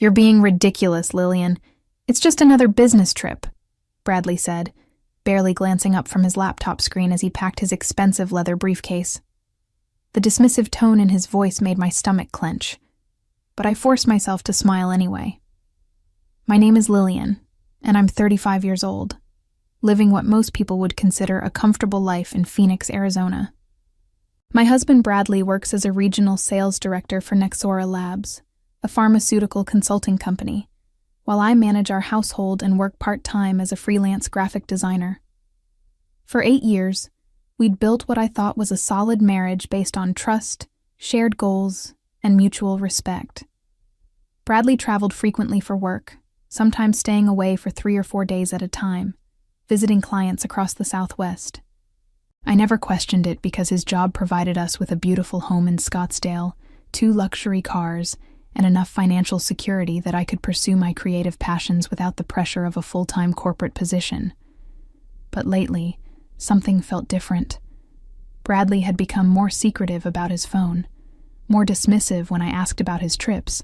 "You're being ridiculous, Lillian. It's just another business trip," Bradley said, barely glancing up from his laptop screen as he packed his expensive leather briefcase. The dismissive tone in his voice made my stomach clench, but I forced myself to smile anyway. "My name is Lillian, and I'm 35 years old, living what most people would consider a comfortable life in Phoenix, Arizona. My husband Bradley works as a regional sales director for Nexora Labs, a pharmaceutical consulting company, while I manage our household and work part-time as a freelance graphic designer. For 8 years, we'd built what I thought was a solid marriage based on trust, shared goals, and mutual respect. Bradley traveled frequently for work, sometimes staying away for 3 or 4 days at a time, visiting clients across the Southwest. I never questioned it because his job provided us with a beautiful home in Scottsdale, 2 luxury cars, and enough financial security that I could pursue my creative passions without the pressure of a full-time corporate position. But lately, something felt different. Bradley had become more secretive about his phone, more dismissive when I asked about his trips,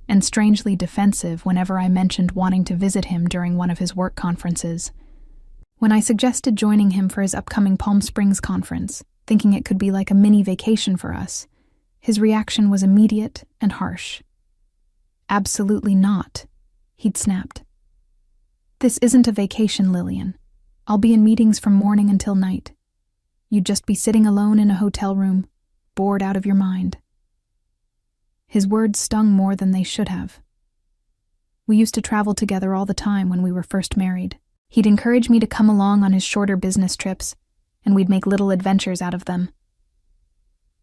and strangely defensive whenever I mentioned wanting to visit him during one of his work conferences. When I suggested joining him for his upcoming Palm Springs conference, thinking it could be like a mini vacation for us, his reaction was immediate and harsh. "Absolutely not," he'd snapped. "This isn't a vacation, Lillian. I'll be in meetings from morning until night. You'd just be sitting alone in a hotel room, bored out of your mind." His words stung more than they should have. We used to travel together all the time when we were first married. He'd encourage me to come along on his shorter business trips, and we'd make little adventures out of them.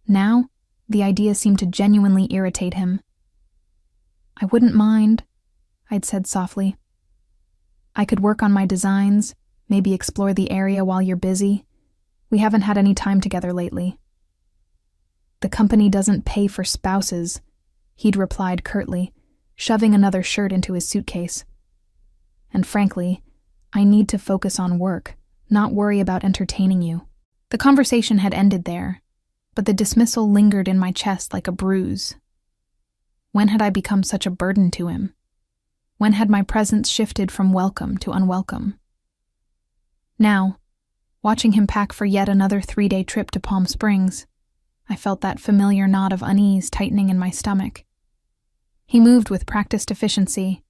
Now, the idea seemed to genuinely irritate him. "I wouldn't mind," I'd said softly. "I could work on my designs, maybe explore the area while you're busy. We haven't had any time together lately." "The company doesn't pay for spouses," he'd replied curtly, shoving another shirt into his suitcase. "And frankly, I need to focus on work, not worry about entertaining you." The conversation had ended there, but the dismissal lingered in my chest like a bruise. When had I become such a burden to him? When had my presence shifted from welcome to unwelcome? Now, watching him pack for yet another 3-day trip to Palm Springs, I felt that familiar knot of unease tightening in my stomach. He moved with practiced efficiency,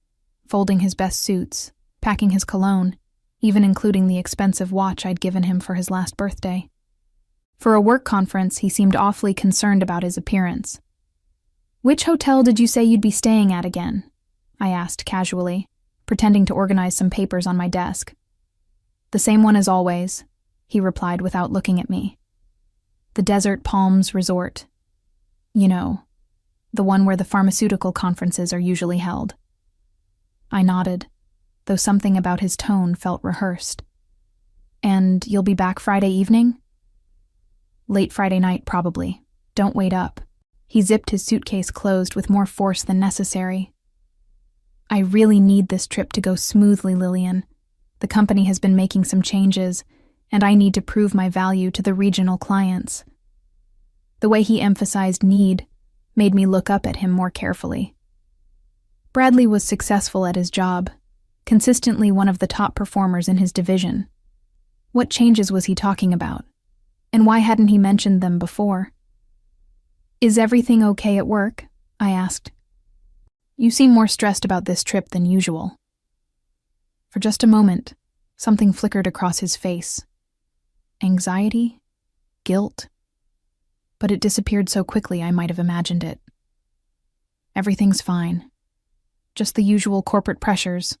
folding his best suits, packing his cologne, even including the expensive watch I'd given him for his last birthday. For a work conference, he seemed awfully concerned about his appearance. "Which hotel did you say you'd be staying at again?" I asked casually, pretending to organize some papers on my desk. "The same one as always," he replied without looking at me. "The Desert Palms Resort. You know, the one where the pharmaceutical conferences are usually held." I nodded, though something about his tone felt rehearsed. "And you'll be back Friday evening?" "Late Friday night, probably. Don't wait up." He zipped his suitcase closed with more force than necessary. "I really need this trip to go smoothly, Lillian. The company has been making some changes, and I need to prove my value to the regional clients." The way he emphasized need made me look up at him more carefully. Bradley was successful at his job, consistently one of the top performers in his division. What changes was he talking about? And why hadn't he mentioned them before? "Is everything okay at work?" I asked. "You seem more stressed about this trip than usual." For just a moment, something flickered across his face. Anxiety? Guilt? But it disappeared so quickly I might have imagined it. "Everything's fine. Just the usual corporate pressures.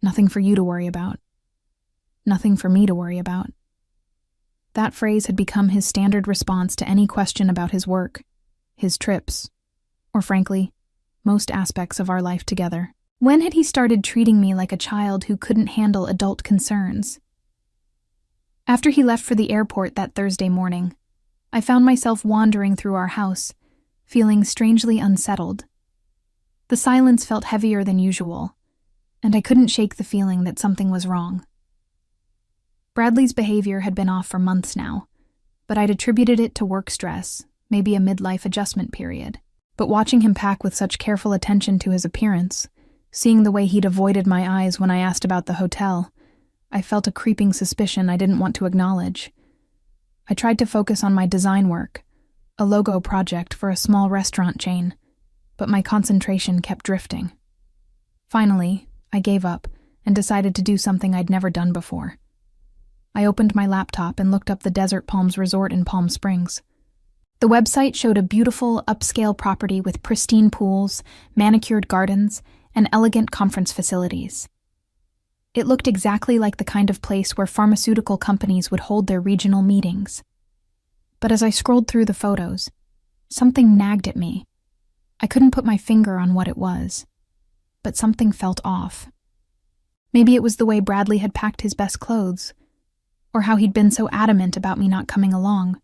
Nothing for you to worry about. Nothing for me to worry about." That phrase had become his standard response to any question about his work, his trips, or frankly, most aspects of our life together. When had he started treating me like a child who couldn't handle adult concerns? After he left for the airport that Thursday morning, I found myself wandering through our house, feeling strangely unsettled. The silence felt heavier than usual, and I couldn't shake the feeling that something was wrong. Bradley's behavior had been off for months now, but I'd attributed it to work stress, maybe a midlife adjustment period. But watching him pack with such careful attention to his appearance, seeing the way he'd avoided my eyes when I asked about the hotel, I felt a creeping suspicion I didn't want to acknowledge. I tried to focus on my design work, a logo project for a small restaurant chain, but my concentration kept drifting. Finally, I gave up and decided to do something I'd never done before. I opened my laptop and looked up the Desert Palms Resort in Palm Springs. The website showed a beautiful, upscale property with pristine pools, manicured gardens, and elegant conference facilities. It looked exactly like the kind of place where pharmaceutical companies would hold their regional meetings. But as I scrolled through the photos, something nagged at me. I couldn't put my finger on what it was, but something felt off. Maybe it was the way Bradley had packed his best clothes, or how he'd been so adamant about me not coming along,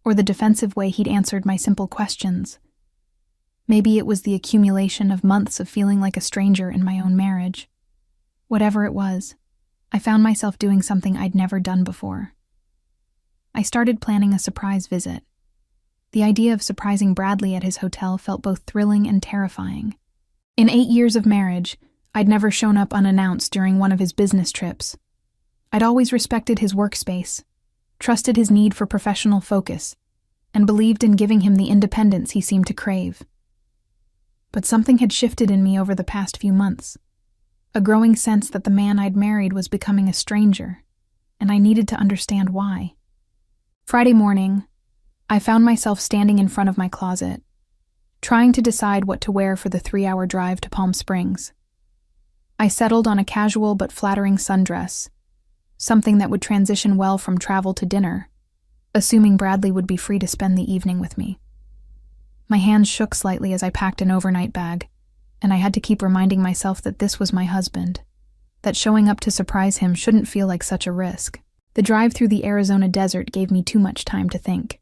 or the defensive way he'd answered my simple questions. Maybe it was the accumulation of months of feeling like a stranger in my own marriage. Whatever it was, I found myself doing something I'd never done before. I started planning a surprise visit. The idea of surprising Bradley at his hotel felt both thrilling and terrifying. In 8 years of marriage, I'd never shown up unannounced during one of his business trips. I'd always respected his workspace, trusted his need for professional focus, and believed in giving him the independence he seemed to crave. But something had shifted in me over the past few months. A growing sense that the man I'd married was becoming a stranger, and I needed to understand why. Friday morning, I found myself standing in front of my closet, trying to decide what to wear for the 3-hour drive to Palm Springs. I settled on a casual but flattering sundress, something that would transition well from travel to dinner, assuming Bradley would be free to spend the evening with me. My hands shook slightly as I packed an overnight bag, and I had to keep reminding myself that this was my husband, that showing up to surprise him shouldn't feel like such a risk. The drive through the Arizona desert gave me too much time to think.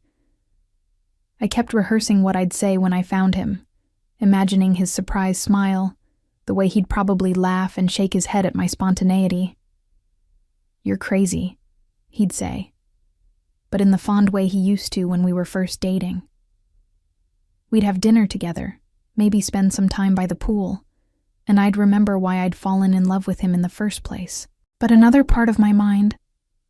I kept rehearsing what I'd say when I found him, imagining his surprise smile, the way he'd probably laugh and shake his head at my spontaneity. "You're crazy," he'd say, but in the fond way he used to when we were first dating. We'd have dinner together, maybe spend some time by the pool, and I'd remember why I'd fallen in love with him in the first place. But another part of my mind,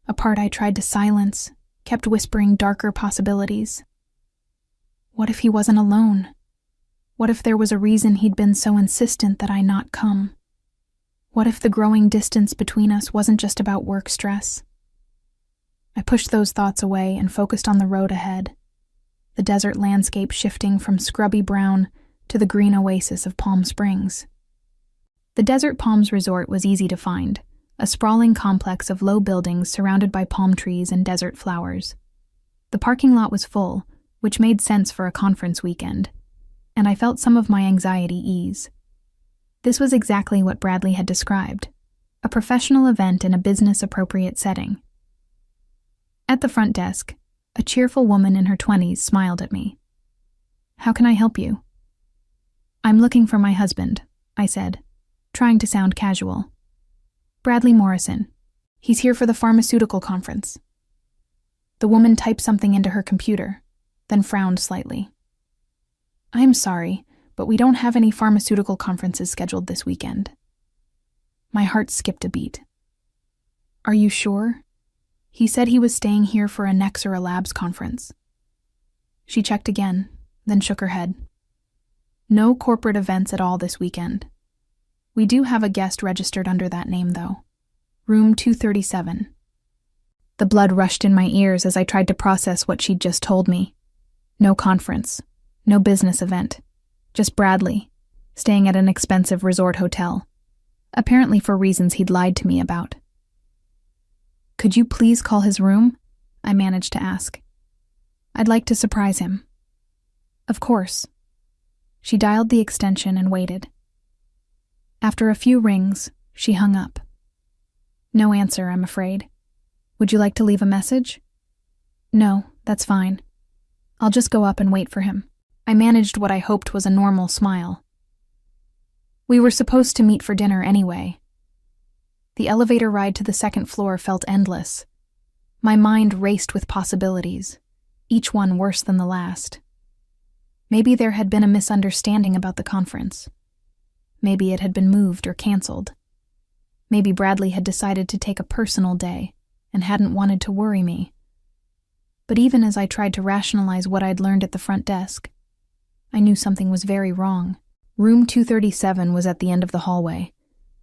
a part I tried to silence, kept whispering darker possibilities. What if he wasn't alone? What if there was a reason he'd been so insistent that I not come? What if the growing distance between us wasn't just about work stress? I pushed those thoughts away and focused on the road ahead, the desert landscape shifting from scrubby brown to the green oasis of Palm Springs. The Desert Palms Resort was easy to find, a sprawling complex of low buildings surrounded by palm trees and desert flowers. The parking lot was full, which made sense for a conference weekend, and I felt some of my anxiety ease. This was exactly what Bradley had described, a professional event in a business-appropriate setting. At the front desk, a cheerful woman in her 20s smiled at me. "How can I help you?" "I'm looking for my husband," I said, trying to sound casual. "Bradley Morrison. He's here for the pharmaceutical conference." The woman typed something into her computer, then frowned slightly. "I'm sorry, but we don't have any pharmaceutical conferences scheduled this weekend." My heart skipped a beat. "Are you sure? He said he was staying here for a Nexera Labs conference." She checked again, then shook her head. "No corporate events at all this weekend. We do have a guest registered under that name, though. Room 237. The blood rushed in my ears as I tried to process what she'd just told me. No conference, no business event, just Bradley, staying at an expensive resort hotel, apparently for reasons he'd lied to me about. "Could you please call his room?" I managed to ask. "I'd like to surprise him." "Of course." She dialed the extension and waited. After a few rings, she hung up. "No answer, I'm afraid. Would you like to leave a message?" "No, that's fine. I'll just go up and wait for him." I managed what I hoped was a normal smile. We were supposed to meet for dinner anyway. The elevator ride to the second floor felt endless. My mind raced with possibilities, each one worse than the last. Maybe there had been a misunderstanding about the conference. Maybe it had been moved or canceled. Maybe Bradley had decided to take a personal day and hadn't wanted to worry me. But even as I tried to rationalize what I'd learned at the front desk, I knew something was very wrong. Room 237 was at the end of the hallway,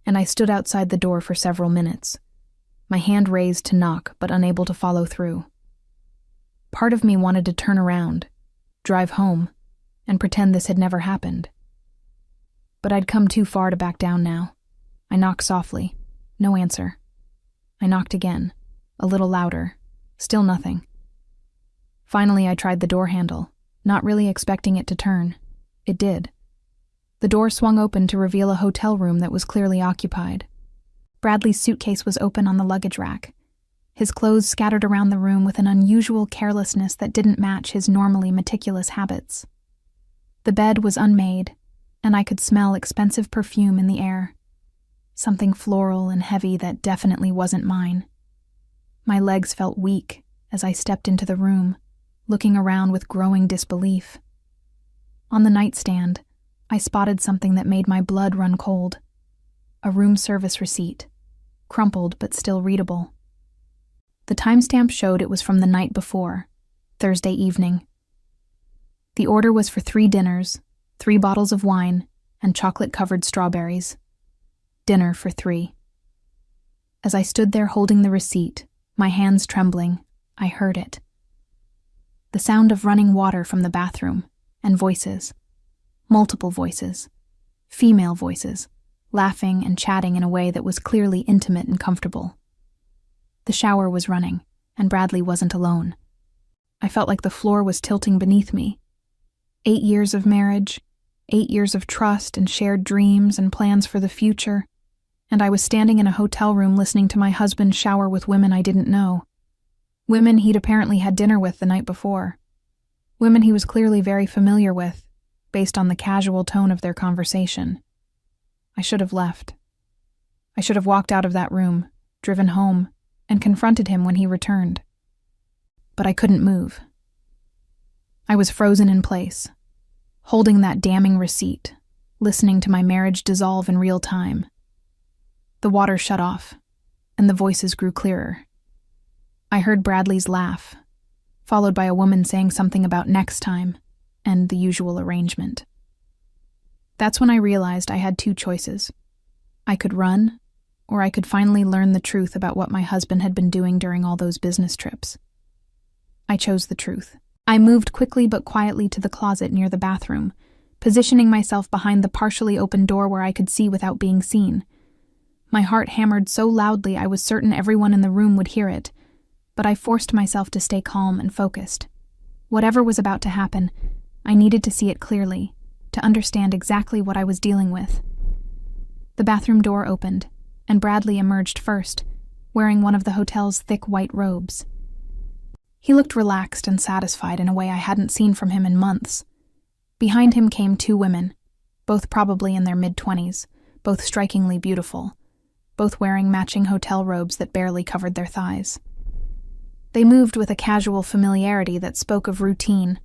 and I stood outside the door for several minutes, my hand raised to knock but unable to follow through. Part of me wanted to turn around, drive home, and pretend this had never happened. But I'd come too far to back down now. I knocked softly. No answer. I knocked again, a little louder. Still nothing. Finally, I tried the door handle, not really expecting it to turn. It did. The door swung open to reveal a hotel room that was clearly occupied. Bradley's suitcase was open on the luggage rack, his clothes scattered around the room with an unusual carelessness that didn't match his normally meticulous habits. The bed was unmade, and I could smell expensive perfume in the air, something floral and heavy that definitely wasn't mine. My legs felt weak as I stepped into the room, looking around with growing disbelief. On the nightstand, I spotted something that made my blood run cold. A room service receipt, crumpled but still readable. The timestamp showed it was from the night before, Thursday evening. The order was for 3 dinners, 3 bottles of wine, and chocolate-covered strawberries. Dinner for 3. As I stood there holding the receipt, my hands trembling, I heard it. The sound of running water from the bathroom, and voices. Multiple voices. Female voices, laughing and chatting in a way that was clearly intimate and comfortable. The shower was running, and Bradley wasn't alone. I felt like the floor was tilting beneath me. 8 years of marriage, 8 years of trust and shared dreams and plans for the future, and I was standing in a hotel room listening to my husband shower with women I didn't know. Women he'd apparently had dinner with the night before. Women he was clearly very familiar with, based on the casual tone of their conversation. I should have left. I should have walked out of that room, driven home, and confronted him when he returned. But I couldn't move. I was frozen in place, holding that damning receipt, listening to my marriage dissolve in real time. The water shut off, and the voices grew clearer. I heard Bradley's laugh, followed by a woman saying something about next time, and the usual arrangement. That's when I realized I had 2 choices. I could run, or I could finally learn the truth about what my husband had been doing during all those business trips. I chose the truth. I moved quickly but quietly to the closet near the bathroom, positioning myself behind the partially open door where I could see without being seen. My heart hammered so loudly I was certain everyone in the room would hear it, but I forced myself to stay calm and focused. Whatever was about to happen, I needed to see it clearly, to understand exactly what I was dealing with. The bathroom door opened, and Bradley emerged first, wearing one of the hotel's thick white robes. He looked relaxed and satisfied in a way I hadn't seen from him in months. Behind him came 2 women, both probably in their mid-20s, both strikingly beautiful, both wearing matching hotel robes that barely covered their thighs. They moved with a casual familiarity that spoke of routine,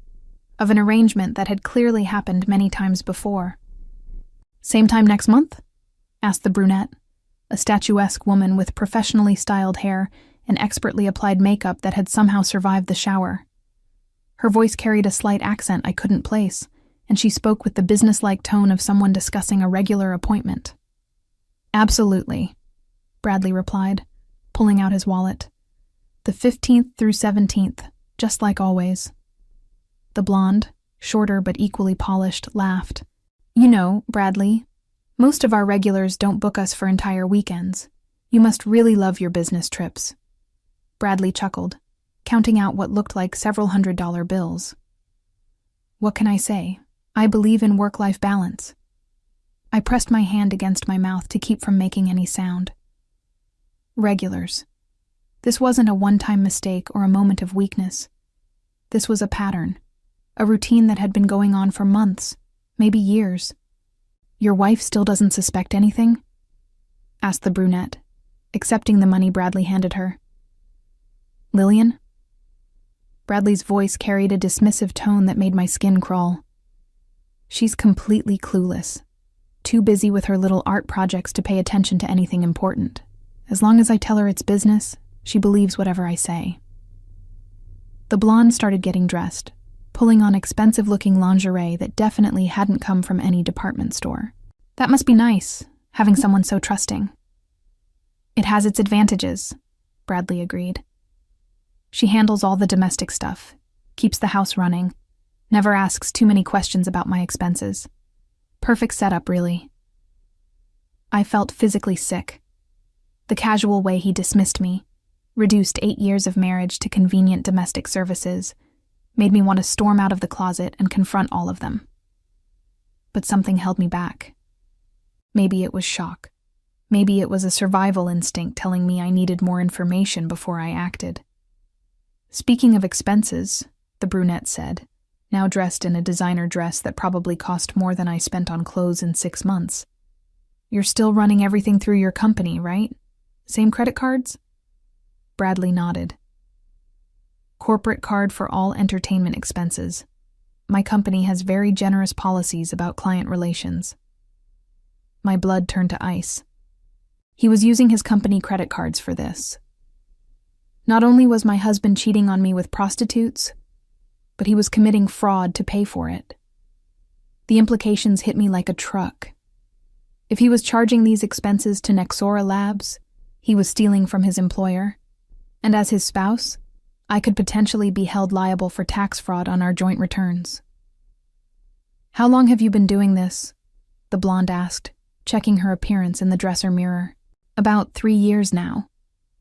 of an arrangement that had clearly happened many times before. "Same time next month?" asked the brunette, a statuesque woman with professionally styled hair and expertly applied makeup that had somehow survived the shower. Her voice carried a slight accent I couldn't place, and she spoke with the businesslike tone of someone discussing a regular appointment. "Absolutely," Bradley replied, pulling out his wallet. "The 15th through 17th, just like always." The blonde, shorter but equally polished, laughed. "You know, Bradley, most of our regulars don't book us for entire weekends. You must really love your business trips." Bradley chuckled, counting out what looked like several $100 bills. "What can I say? I believe in work-life balance." I pressed my hand against my mouth to keep from making any sound. Regulars. This wasn't a one-time mistake or a moment of weakness. This was a pattern, a routine that had been going on for months, maybe years. "Your wife still doesn't suspect anything?" asked the brunette, accepting the money Bradley handed her. "Lillian?" Bradley's voice carried a dismissive tone that made my skin crawl. She's completely clueless, too busy with her little art projects to pay attention to anything important. As long as I tell her it's business, she believes whatever I say. The blonde started getting dressed, pulling on expensive-looking lingerie that definitely hadn't come from any department store. That must be nice, having someone so trusting. It has its advantages, Bradley agreed. She handles all the domestic stuff, keeps the house running, never asks too many questions about my expenses. Perfect setup, really. I felt physically sick. The casual way he dismissed me, reduced 8 years of marriage to convenient domestic services, made me want to storm out of the closet and confront all of them. But something held me back. Maybe it was shock. Maybe it was a survival instinct telling me I needed more information before I acted. Speaking of expenses, the brunette said, now dressed in a designer dress that probably cost more than I spent on clothes in 6 months. You're still running everything through your company, right? Same credit cards? Bradley nodded. Corporate card for all entertainment expenses. My company has very generous policies about client relations. My blood turned to ice. He was using his company credit cards for this. Not only was my husband cheating on me with prostitutes, but he was committing fraud to pay for it. The implications hit me like a truck. If he was charging these expenses to Nexora Labs, he was stealing from his employer, and as his spouse, I could potentially be held liable for tax fraud on our joint returns. How long have you been doing this? The blonde asked, checking her appearance in the dresser mirror. About 3 years now,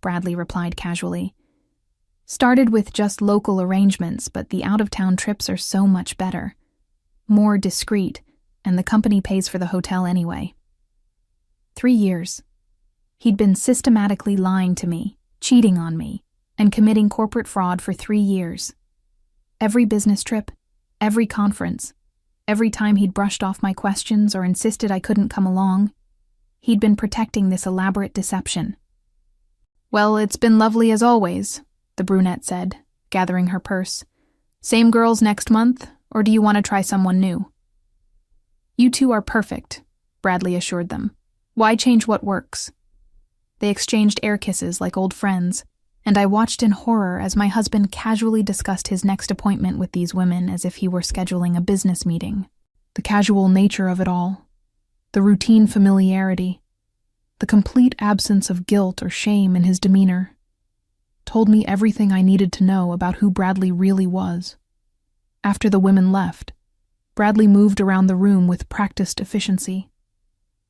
Bradley replied casually. Started with just local arrangements, but the out-of-town trips are so much better. More discreet, and the company pays for the hotel anyway. 3 years. He'd been systematically lying to me, cheating on me, and committing corporate fraud for 3 years. Every business trip, every conference, every time he'd brushed off my questions or insisted I couldn't come along, he'd been protecting this elaborate deception. Well, it's been lovely as always, the brunette said, gathering her purse. Same girls next month, or do you want to try someone new? You two are perfect, Bradley assured them. Why change what works? They exchanged air kisses like old friends, and I watched in horror as my husband casually discussed his next appointment with these women as if he were scheduling a business meeting. The casual nature of it all, the routine familiarity, the complete absence of guilt or shame in his demeanor, told me everything I needed to know about who Bradley really was. After the women left, Bradley moved around the room with practiced efficiency,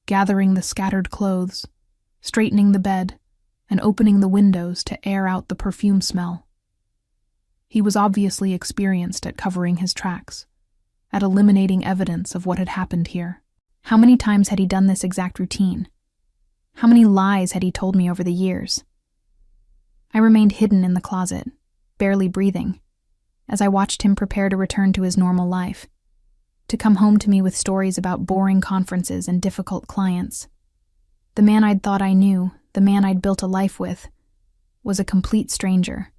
gathering the scattered clothes, straightening the bed, and opening the windows to air out the perfume smell. He was obviously experienced at covering his tracks, at eliminating evidence of what had happened here. How many times had he done this exact routine? How many lies had he told me over the years? I remained hidden in the closet, barely breathing, as I watched him prepare to return to his normal life, to come home to me with stories about boring conferences and difficult clients. The man I'd thought I knew, the man I'd built a life with, was a complete stranger.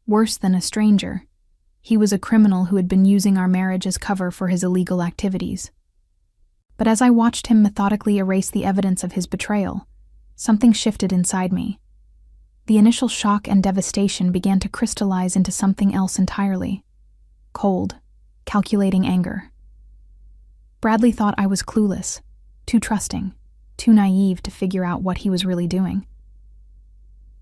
Worse than a stranger, he was a criminal who had been using our marriage as cover for his illegal activities. But as I watched him methodically erase the evidence of his betrayal, something shifted inside me. The initial shock and devastation began to crystallize into something else entirely. Cold, calculating anger. Bradley thought I was clueless, too trusting, too naive to figure out what he was really doing.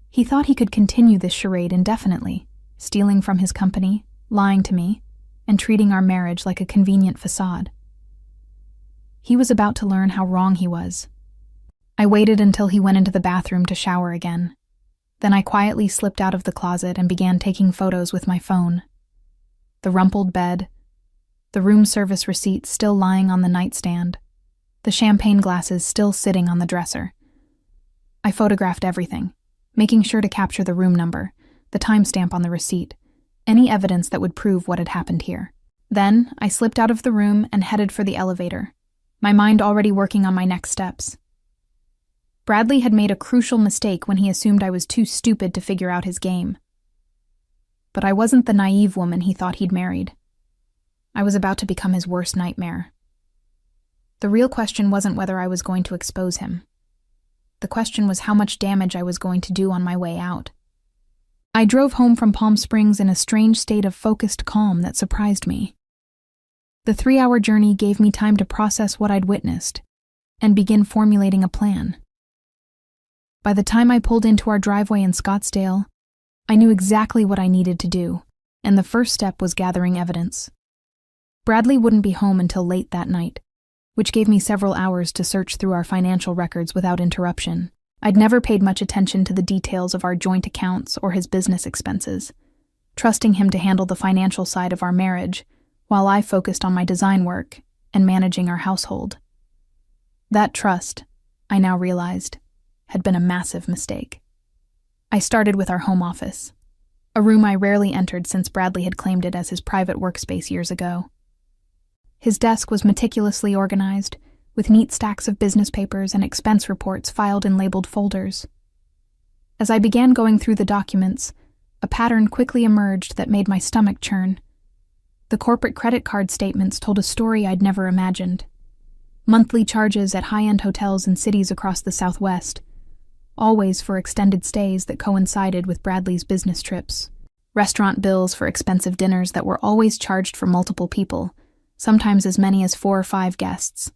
He thought he could continue this charade indefinitely, stealing from his company, lying to me, and treating our marriage like a convenient facade. He was about to learn how wrong he was. I waited until he went into the bathroom to shower again. Then I quietly slipped out of the closet and began taking photos with my phone. The rumpled bed, the room service receipt still lying on the nightstand, the champagne glasses still sitting on the dresser. I photographed everything, making sure to capture the room number, the timestamp on the receipt, any evidence that would prove what had happened here. Then I slipped out of the room and headed for the elevator, my mind already working on my next steps. Bradley had made a crucial mistake when he assumed I was too stupid to figure out his game. But I wasn't the naive woman he thought he'd married. I was about to become his worst nightmare. The real question wasn't whether I was going to expose him. The question was how much damage I was going to do on my way out. I drove home from Palm Springs in a strange state of focused calm that surprised me. The 3-hour journey gave me time to process what I'd witnessed and begin formulating a plan. By the time I pulled into our driveway in Scottsdale, I knew exactly what I needed to do, and the first step was gathering evidence. Bradley wouldn't be home until late that night, which gave me several hours to search through our financial records without interruption. I'd never paid much attention to the details of our joint accounts or his business expenses, trusting him to handle the financial side of our marriage, while I focused on my design work and managing our household. That trust, I now realized, had been a massive mistake. I started with our home office, a room I rarely entered since Bradley had claimed it as his private workspace years ago. His desk was meticulously organized, with neat stacks of business papers and expense reports filed in labeled folders. As I began going through the documents, a pattern quickly emerged that made my stomach churn. The corporate credit card statements told a story I'd never imagined. Monthly charges at high-end hotels in cities across the Southwest, always for extended stays that coincided with Bradley's business trips. Restaurant bills for expensive dinners that were always charged for multiple people, sometimes as many as 4 or 5 guests.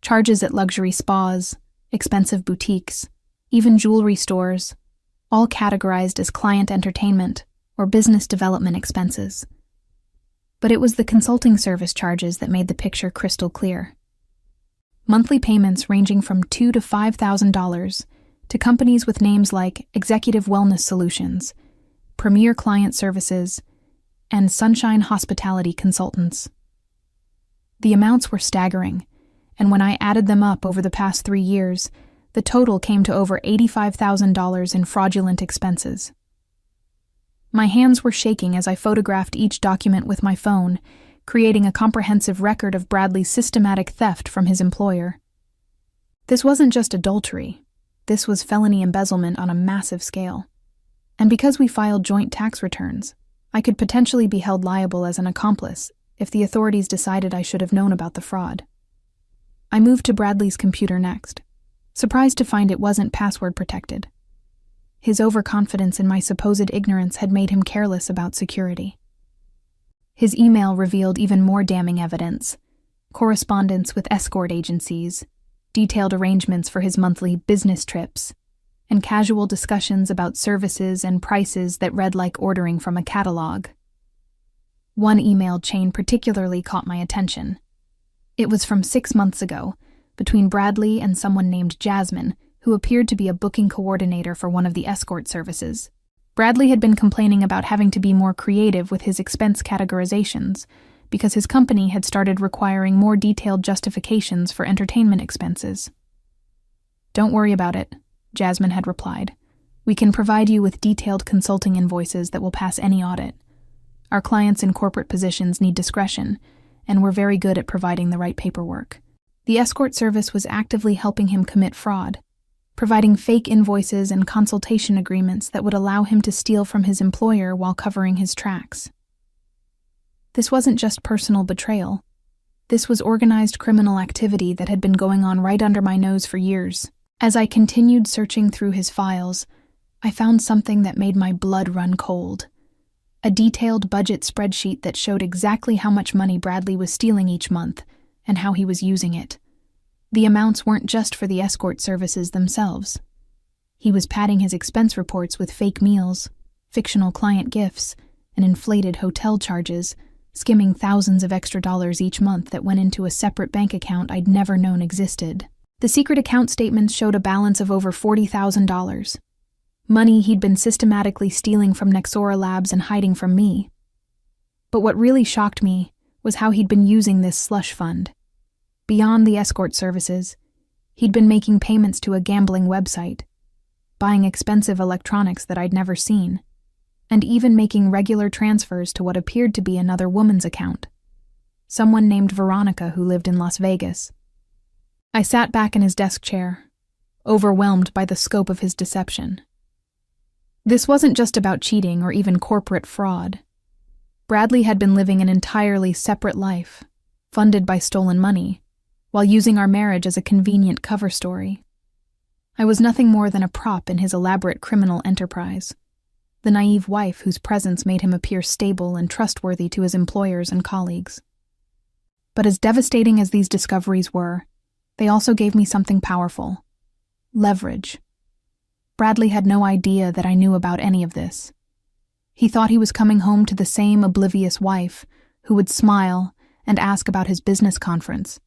Charges at luxury spas, expensive boutiques, even jewelry stores, all categorized as client entertainment or business development expenses. But it was the consulting service charges that made the picture crystal clear. Monthly payments ranging from $2,000 to $5,000 to companies with names like Executive Wellness Solutions, Premier Client Services, and Sunshine Hospitality Consultants. The amounts were staggering, and when I added them up over the past 3 years, the total came to over $85,000 in fraudulent expenses. My hands were shaking as I photographed each document with my phone, creating a comprehensive record of Bradley's systematic theft from his employer. This wasn't just adultery. This was felony embezzlement on a massive scale. And because we filed joint tax returns, I could potentially be held liable as an accomplice if the authorities decided I should have known about the fraud. I moved to Bradley's computer next, surprised to find it wasn't password protected. His overconfidence in my supposed ignorance had made him careless about security. His email revealed even more damning evidence: correspondence with escort agencies, detailed arrangements for his monthly business trips, and casual discussions about services and prices that read like ordering from a catalog. One email chain particularly caught my attention. It was from 6 months ago, between Bradley and someone named Jasmine, who appeared to be a booking coordinator for one of the escort services. Bradley had been complaining about having to be more creative with his expense categorizations because his company had started requiring more detailed justifications for entertainment expenses. "Don't worry about it," Jasmine had replied. "We can provide you with detailed consulting invoices that will pass any audit. Our clients in corporate positions need discretion, and we're very good at providing the right paperwork." The escort service was actively helping him commit fraud, providing fake invoices and consultation agreements that would allow him to steal from his employer while covering his tracks. This wasn't just personal betrayal. This was organized criminal activity that had been going on right under my nose for years. As I continued searching through his files, I found something that made my blood run cold. A detailed budget spreadsheet that showed exactly how much money Bradley was stealing each month and how he was using it. The amounts weren't just for the escort services themselves. He was padding his expense reports with fake meals, fictional client gifts, and inflated hotel charges, skimming thousands of extra dollars each month that went into a separate bank account I'd never known existed. The secret account statements showed a balance of over $40,000. Money he'd been systematically stealing from Nexora Labs and hiding from me. But what really shocked me was how he'd been using this slush fund. Beyond the escort services, he'd been making payments to a gambling website, buying expensive electronics that I'd never seen, and even making regular transfers to what appeared to be another woman's account, someone named Veronica who lived in Las Vegas. I sat back in his desk chair, overwhelmed by the scope of his deception. This wasn't just about cheating or even corporate fraud. Bradley had been living an entirely separate life, funded by stolen money, while using our marriage as a convenient cover story. I was nothing more than a prop in his elaborate criminal enterprise, the naive wife whose presence made him appear stable and trustworthy to his employers and colleagues. But as devastating as these discoveries were, they also gave me something powerful: leverage. Bradley had no idea that I knew about any of this. He thought he was coming home to the same oblivious wife who would smile and ask about his business conference,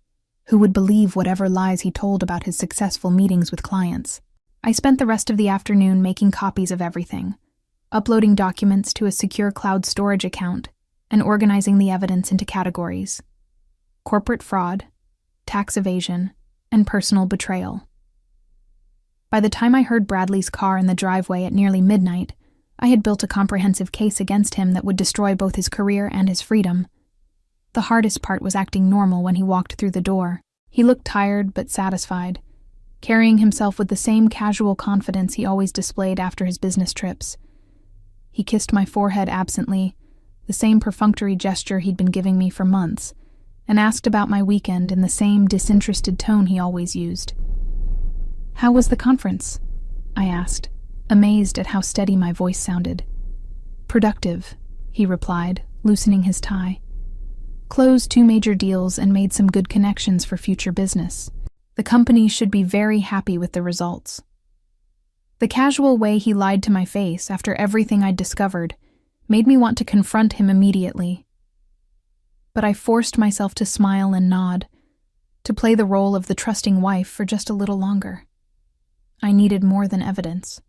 who would believe whatever lies he told about his successful meetings with clients. I spent the rest of the afternoon making copies of everything, uploading documents to a secure cloud storage account, and organizing the evidence into categories: corporate fraud, tax evasion, and personal betrayal. By the time I heard Bradley's car in the driveway at nearly midnight, I had built a comprehensive case against him that would destroy both his career and his freedom. The hardest part was acting normal when he walked through the door. He looked tired but satisfied, carrying himself with the same casual confidence he always displayed after his business trips. He kissed my forehead absently, the same perfunctory gesture he'd been giving me for months, and asked about my weekend in the same disinterested tone he always used. "How was the conference?" I asked, amazed at how steady my voice sounded. "Productive," he replied, loosening his tie. "Closed 2 major deals and made some good connections for future business. The company should be very happy with the results." The casual way he lied to my face after everything I'd discovered made me want to confront him immediately. But I forced myself to smile and nod, to play the role of the trusting wife for just a little longer. I needed more than evidence.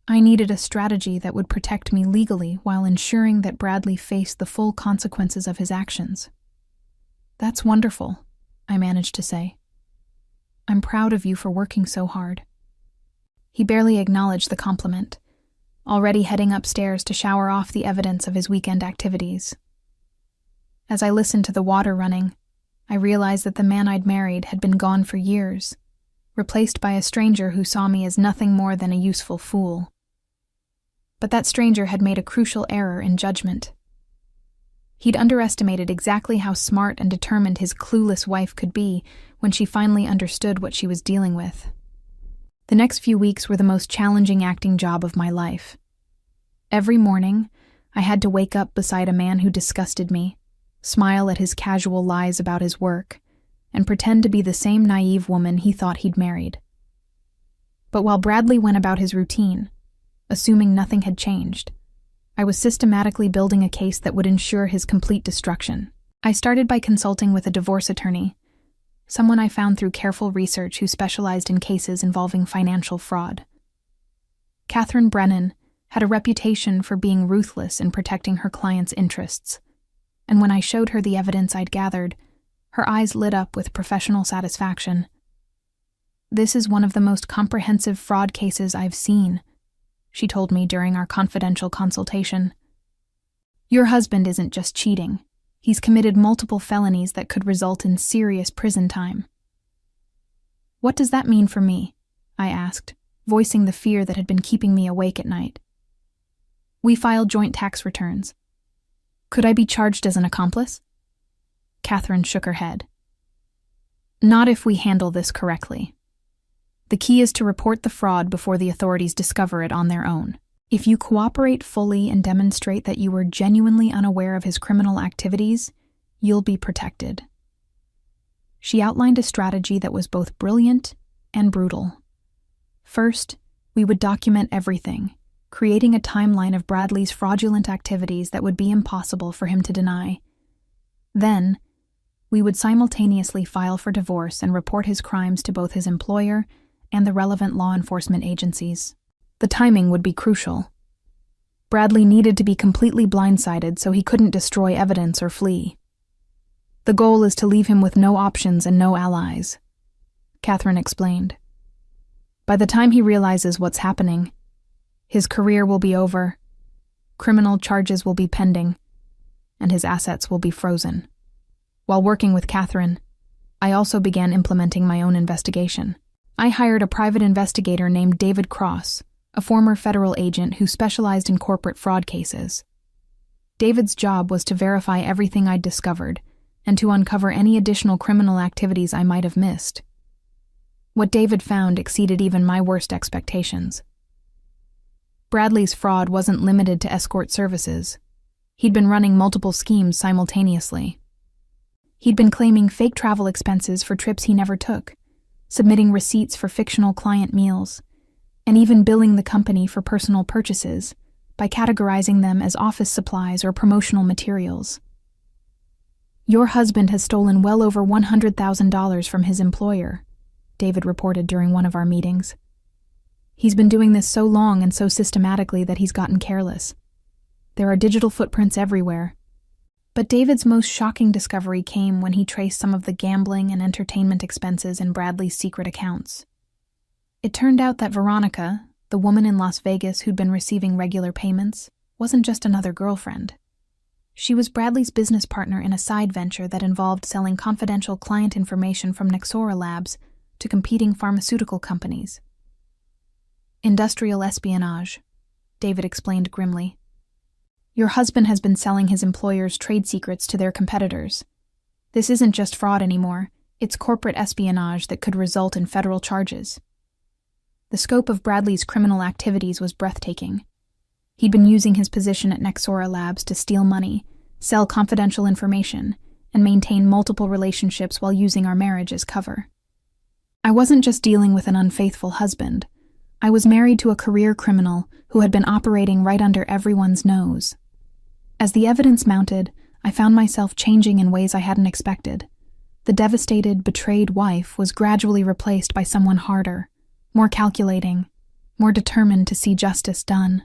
I needed a strategy that would protect me legally while ensuring that Bradley faced the full consequences of his actions. "That's wonderful," I managed to say. "I'm proud of you for working so hard." He barely acknowledged the compliment, already heading upstairs to shower off the evidence of his weekend activities. As I listened to the water running, I realized that the man I'd married had been gone for years, replaced by a stranger who saw me as nothing more than a useful fool. But that stranger had made a crucial error in judgment. He'd underestimated exactly how smart and determined his clueless wife could be when she finally understood what she was dealing with. The next few weeks were the most challenging acting job of my life. Every morning, I had to wake up beside a man who disgusted me, smile at his casual lies about his work, and pretend to be the same naive woman he thought he'd married. But while Bradley went about his routine, assuming nothing had changed, I was systematically building a case that would ensure his complete destruction. I started by consulting with a divorce attorney, someone I found through careful research who specialized in cases involving financial fraud. Catherine Brennan had a reputation for being ruthless in protecting her clients' interests, and when I showed her the evidence I'd gathered, her eyes lit up with professional satisfaction. "This is one of the most comprehensive fraud cases I've seen," she told me during our confidential consultation. "Your husband isn't just cheating. He's committed multiple felonies that could result in serious prison time." "What does that mean for me?" I asked, voicing the fear that had been keeping me awake at night. "We filed joint tax returns. Could I be charged as an accomplice?" Catherine shook her head. "Not if we handle this correctly. The key is to report the fraud before the authorities discover it on their own. If you cooperate fully and demonstrate that you were genuinely unaware of his criminal activities, you'll be protected." She outlined a strategy that was both brilliant and brutal. First, we would document everything, creating a timeline of Bradley's fraudulent activities that would be impossible for him to deny. Then, we would simultaneously file for divorce and report his crimes to both his employer and the relevant law enforcement agencies. The timing would be crucial. Bradley needed to be completely blindsided so he couldn't destroy evidence or flee. "The goal is to leave him with no options and no allies," Catherine explained. "By the time he realizes what's happening, his career will be over, criminal charges will be pending, and his assets will be frozen." While working with Catherine, I also began implementing my own investigation. I hired a private investigator named David Cross, a former federal agent who specialized in corporate fraud cases. David's job was to verify everything I'd discovered and to uncover any additional criminal activities I might have missed. What David found exceeded even my worst expectations. Bradley's fraud wasn't limited to escort services. He'd been running multiple schemes simultaneously. He'd been claiming fake travel expenses for trips he never took, submitting receipts for fictional client meals, and even billing the company for personal purchases by categorizing them as office supplies or promotional materials. "Your husband has stolen well over $100,000 from his employer," David reported during one of our meetings. "He's been doing this so long and so systematically that he's gotten careless. There are digital footprints everywhere." But David's most shocking discovery came when he traced some of the gambling and entertainment expenses in Bradley's secret accounts. It turned out that Veronica, the woman in Las Vegas who'd been receiving regular payments, wasn't just another girlfriend. She was Bradley's business partner in a side venture that involved selling confidential client information from Nexora Labs to competing pharmaceutical companies. "Industrial espionage," David explained grimly. "Your husband has been selling his employer's trade secrets to their competitors. This isn't just fraud anymore, it's corporate espionage that could result in federal charges." The scope of Bradley's criminal activities was breathtaking. He'd been using his position at Nexora Labs to steal money, sell confidential information, and maintain multiple relationships while using our marriage as cover. I wasn't just dealing with an unfaithful husband. I was married to a career criminal who had been operating right under everyone's nose. As the evidence mounted, I found myself changing in ways I hadn't expected. The devastated, betrayed wife was gradually replaced by someone harder, more calculating, more determined to see justice done.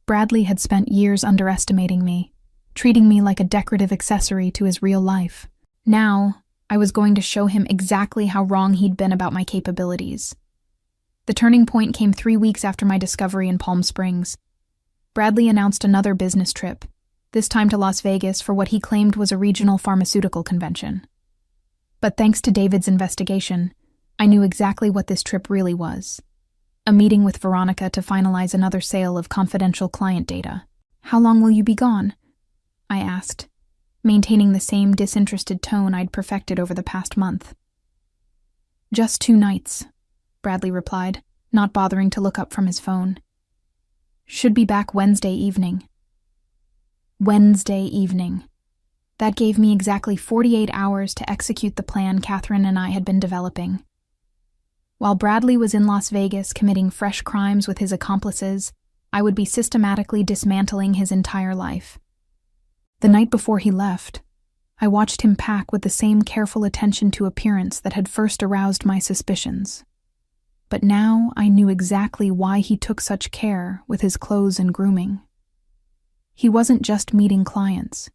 Bradley had spent years underestimating me, treating me like a decorative accessory to his real life. Now, I was going to show him exactly how wrong he'd been about my capabilities. The turning point came 3 weeks after my discovery in Palm Springs. Bradley announced another business trip, this time to Las Vegas for what he claimed was a regional pharmaceutical convention. But thanks to David's investigation, I knew exactly what this trip really was. A meeting with Veronica to finalize another sale of confidential client data. "How long will you be gone?" I asked, maintaining the same disinterested tone I'd perfected over the past month. "Just 2 nights," Bradley replied, not bothering to look up from his phone. "Should be back Wednesday evening." Wednesday evening. That gave me exactly 48 hours to execute the plan Catherine and I had been developing. While Bradley was in Las Vegas committing fresh crimes with his accomplices, I would be systematically dismantling his entire life. The night before he left, I watched him pack with the same careful attention to appearance that had first aroused my suspicions. But now I knew exactly why he took such care with his clothes and grooming. He wasn't just meeting clients.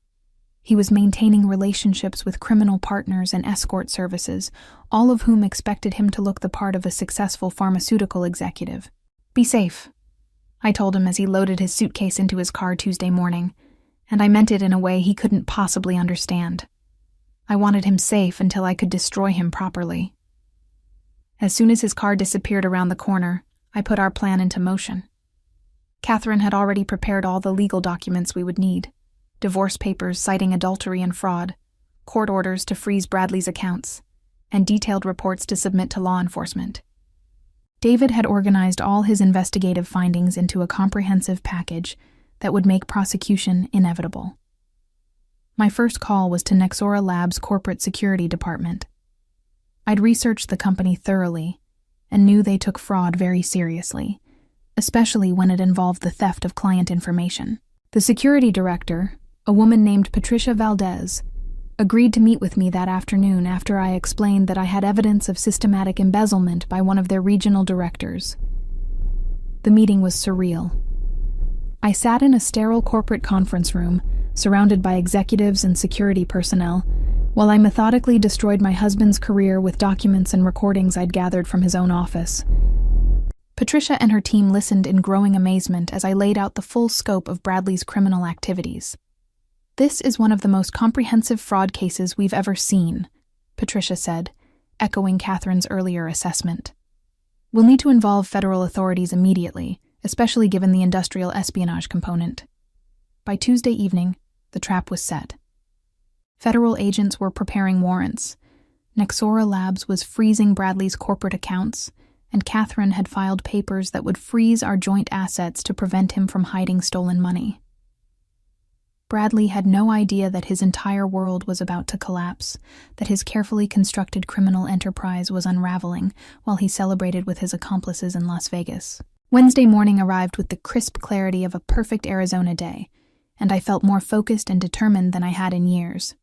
He was maintaining relationships with criminal partners and escort services, all of whom expected him to look the part of a successful pharmaceutical executive. "Be safe," I told him as he loaded his suitcase into his car Tuesday morning, and I meant it in a way he couldn't possibly understand. I wanted him safe until I could destroy him properly. As soon as his car disappeared around the corner, I put our plan into motion. Catherine had already prepared all the legal documents we would need: divorce papers citing adultery and fraud, court orders to freeze Bradley's accounts, and detailed reports to submit to law enforcement. David had organized all his investigative findings into a comprehensive package that would make prosecution inevitable. My first call was to Nexora Labs' corporate security department. I'd researched the company thoroughly and knew they took fraud very seriously, especially when it involved the theft of client information. The security director, a woman named Patricia Valdez, agreed to meet with me that afternoon after I explained that I had evidence of systematic embezzlement by one of their regional directors. The meeting was surreal. I sat in a sterile corporate conference room, surrounded by executives and security personnel, while I methodically destroyed my husband's career with documents and recordings I'd gathered from his own office. Patricia and her team listened in growing amazement as I laid out the full scope of Bradley's criminal activities. "This is one of the most comprehensive fraud cases we've ever seen," Patricia said, echoing Catherine's earlier assessment. "We'll need to involve federal authorities immediately, especially given the industrial espionage component." By Tuesday evening, the trap was set. Federal agents were preparing warrants. Nexora Labs was freezing Bradley's corporate accounts, and Catherine had filed papers that would freeze our joint assets to prevent him from hiding stolen money. Bradley had no idea that his entire world was about to collapse, that his carefully constructed criminal enterprise was unraveling while he celebrated with his accomplices in Las Vegas. Wednesday morning arrived with the crisp clarity of a perfect Arizona day, and I felt more focused and determined than I had in years.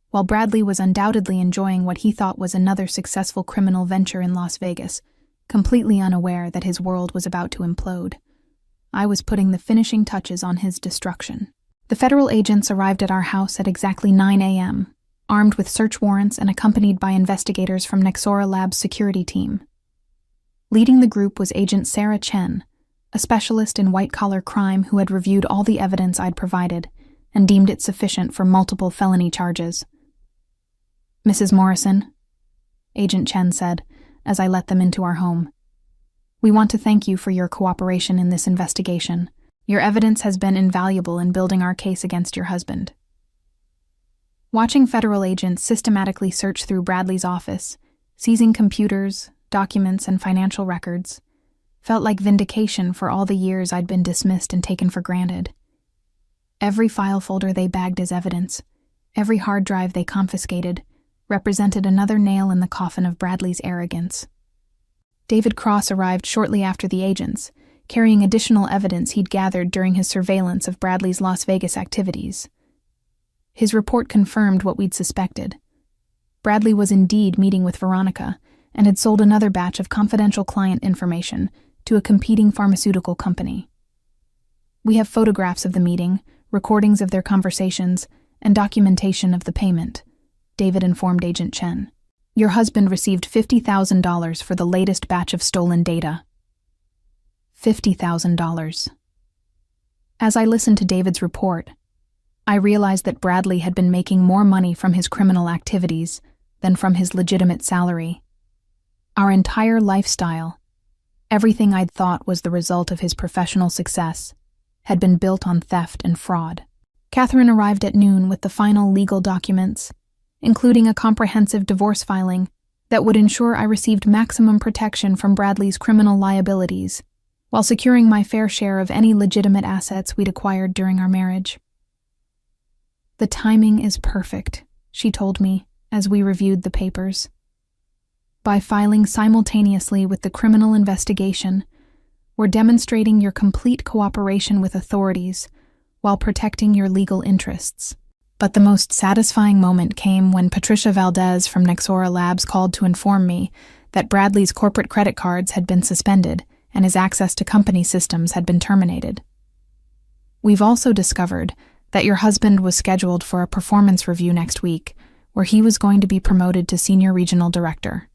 While Bradley was undoubtedly enjoying what he thought was another successful criminal venture in Las Vegas, completely unaware that his world was about to implode, I was putting the finishing touches on his destruction. The federal agents arrived at our house at exactly 9 a.m., armed with search warrants and accompanied by investigators from Nexora Labs' security team. Leading the group was Agent Sarah Chen, a specialist in white-collar crime who had reviewed all the evidence I'd provided and deemed it sufficient for multiple felony charges. "Mrs. Morrison," Agent Chen said, as I let them into our home, "we want to thank you for your cooperation in this investigation. Your evidence has been invaluable in building our case against your husband." Watching federal agents systematically search through Bradley's office, seizing computers, documents, and financial records, felt like vindication for all the years I'd been dismissed and taken for granted. Every file folder they bagged as evidence, every hard drive they confiscated, represented another nail in the coffin of Bradley's arrogance. David Cross arrived shortly after the agents, carrying additional evidence he'd gathered during his surveillance of Bradley's Las Vegas activities. His report confirmed what we'd suspected. Bradley was indeed meeting with Veronica and had sold another batch of confidential client information to a competing pharmaceutical company. "We have photographs of the meeting, recordings of their conversations, and documentation of the payment," David informed Agent Chen. "Your husband received $50,000 for the latest batch of stolen data." $50,000. As I listened to David's report, I realized that Bradley had been making more money from his criminal activities than from his legitimate salary. Our entire lifestyle, everything I'd thought was the result of his professional success, had been built on theft and fraud. Catherine arrived at noon with the final legal documents, including a comprehensive divorce filing that would ensure I received maximum protection from Bradley's criminal liabilities, while securing my fair share of any legitimate assets we'd acquired during our marriage. "The timing is perfect," she told me as we reviewed the papers. "By filing simultaneously with the criminal investigation, we're demonstrating your complete cooperation with authorities while protecting your legal interests." But the most satisfying moment came when Patricia Valdez from Nexora Labs called to inform me that Bradley's corporate credit cards had been suspended and his access to company systems had been terminated. "We've also discovered that your husband was scheduled for a performance review next week, where he was going to be promoted to Senior Regional Director,"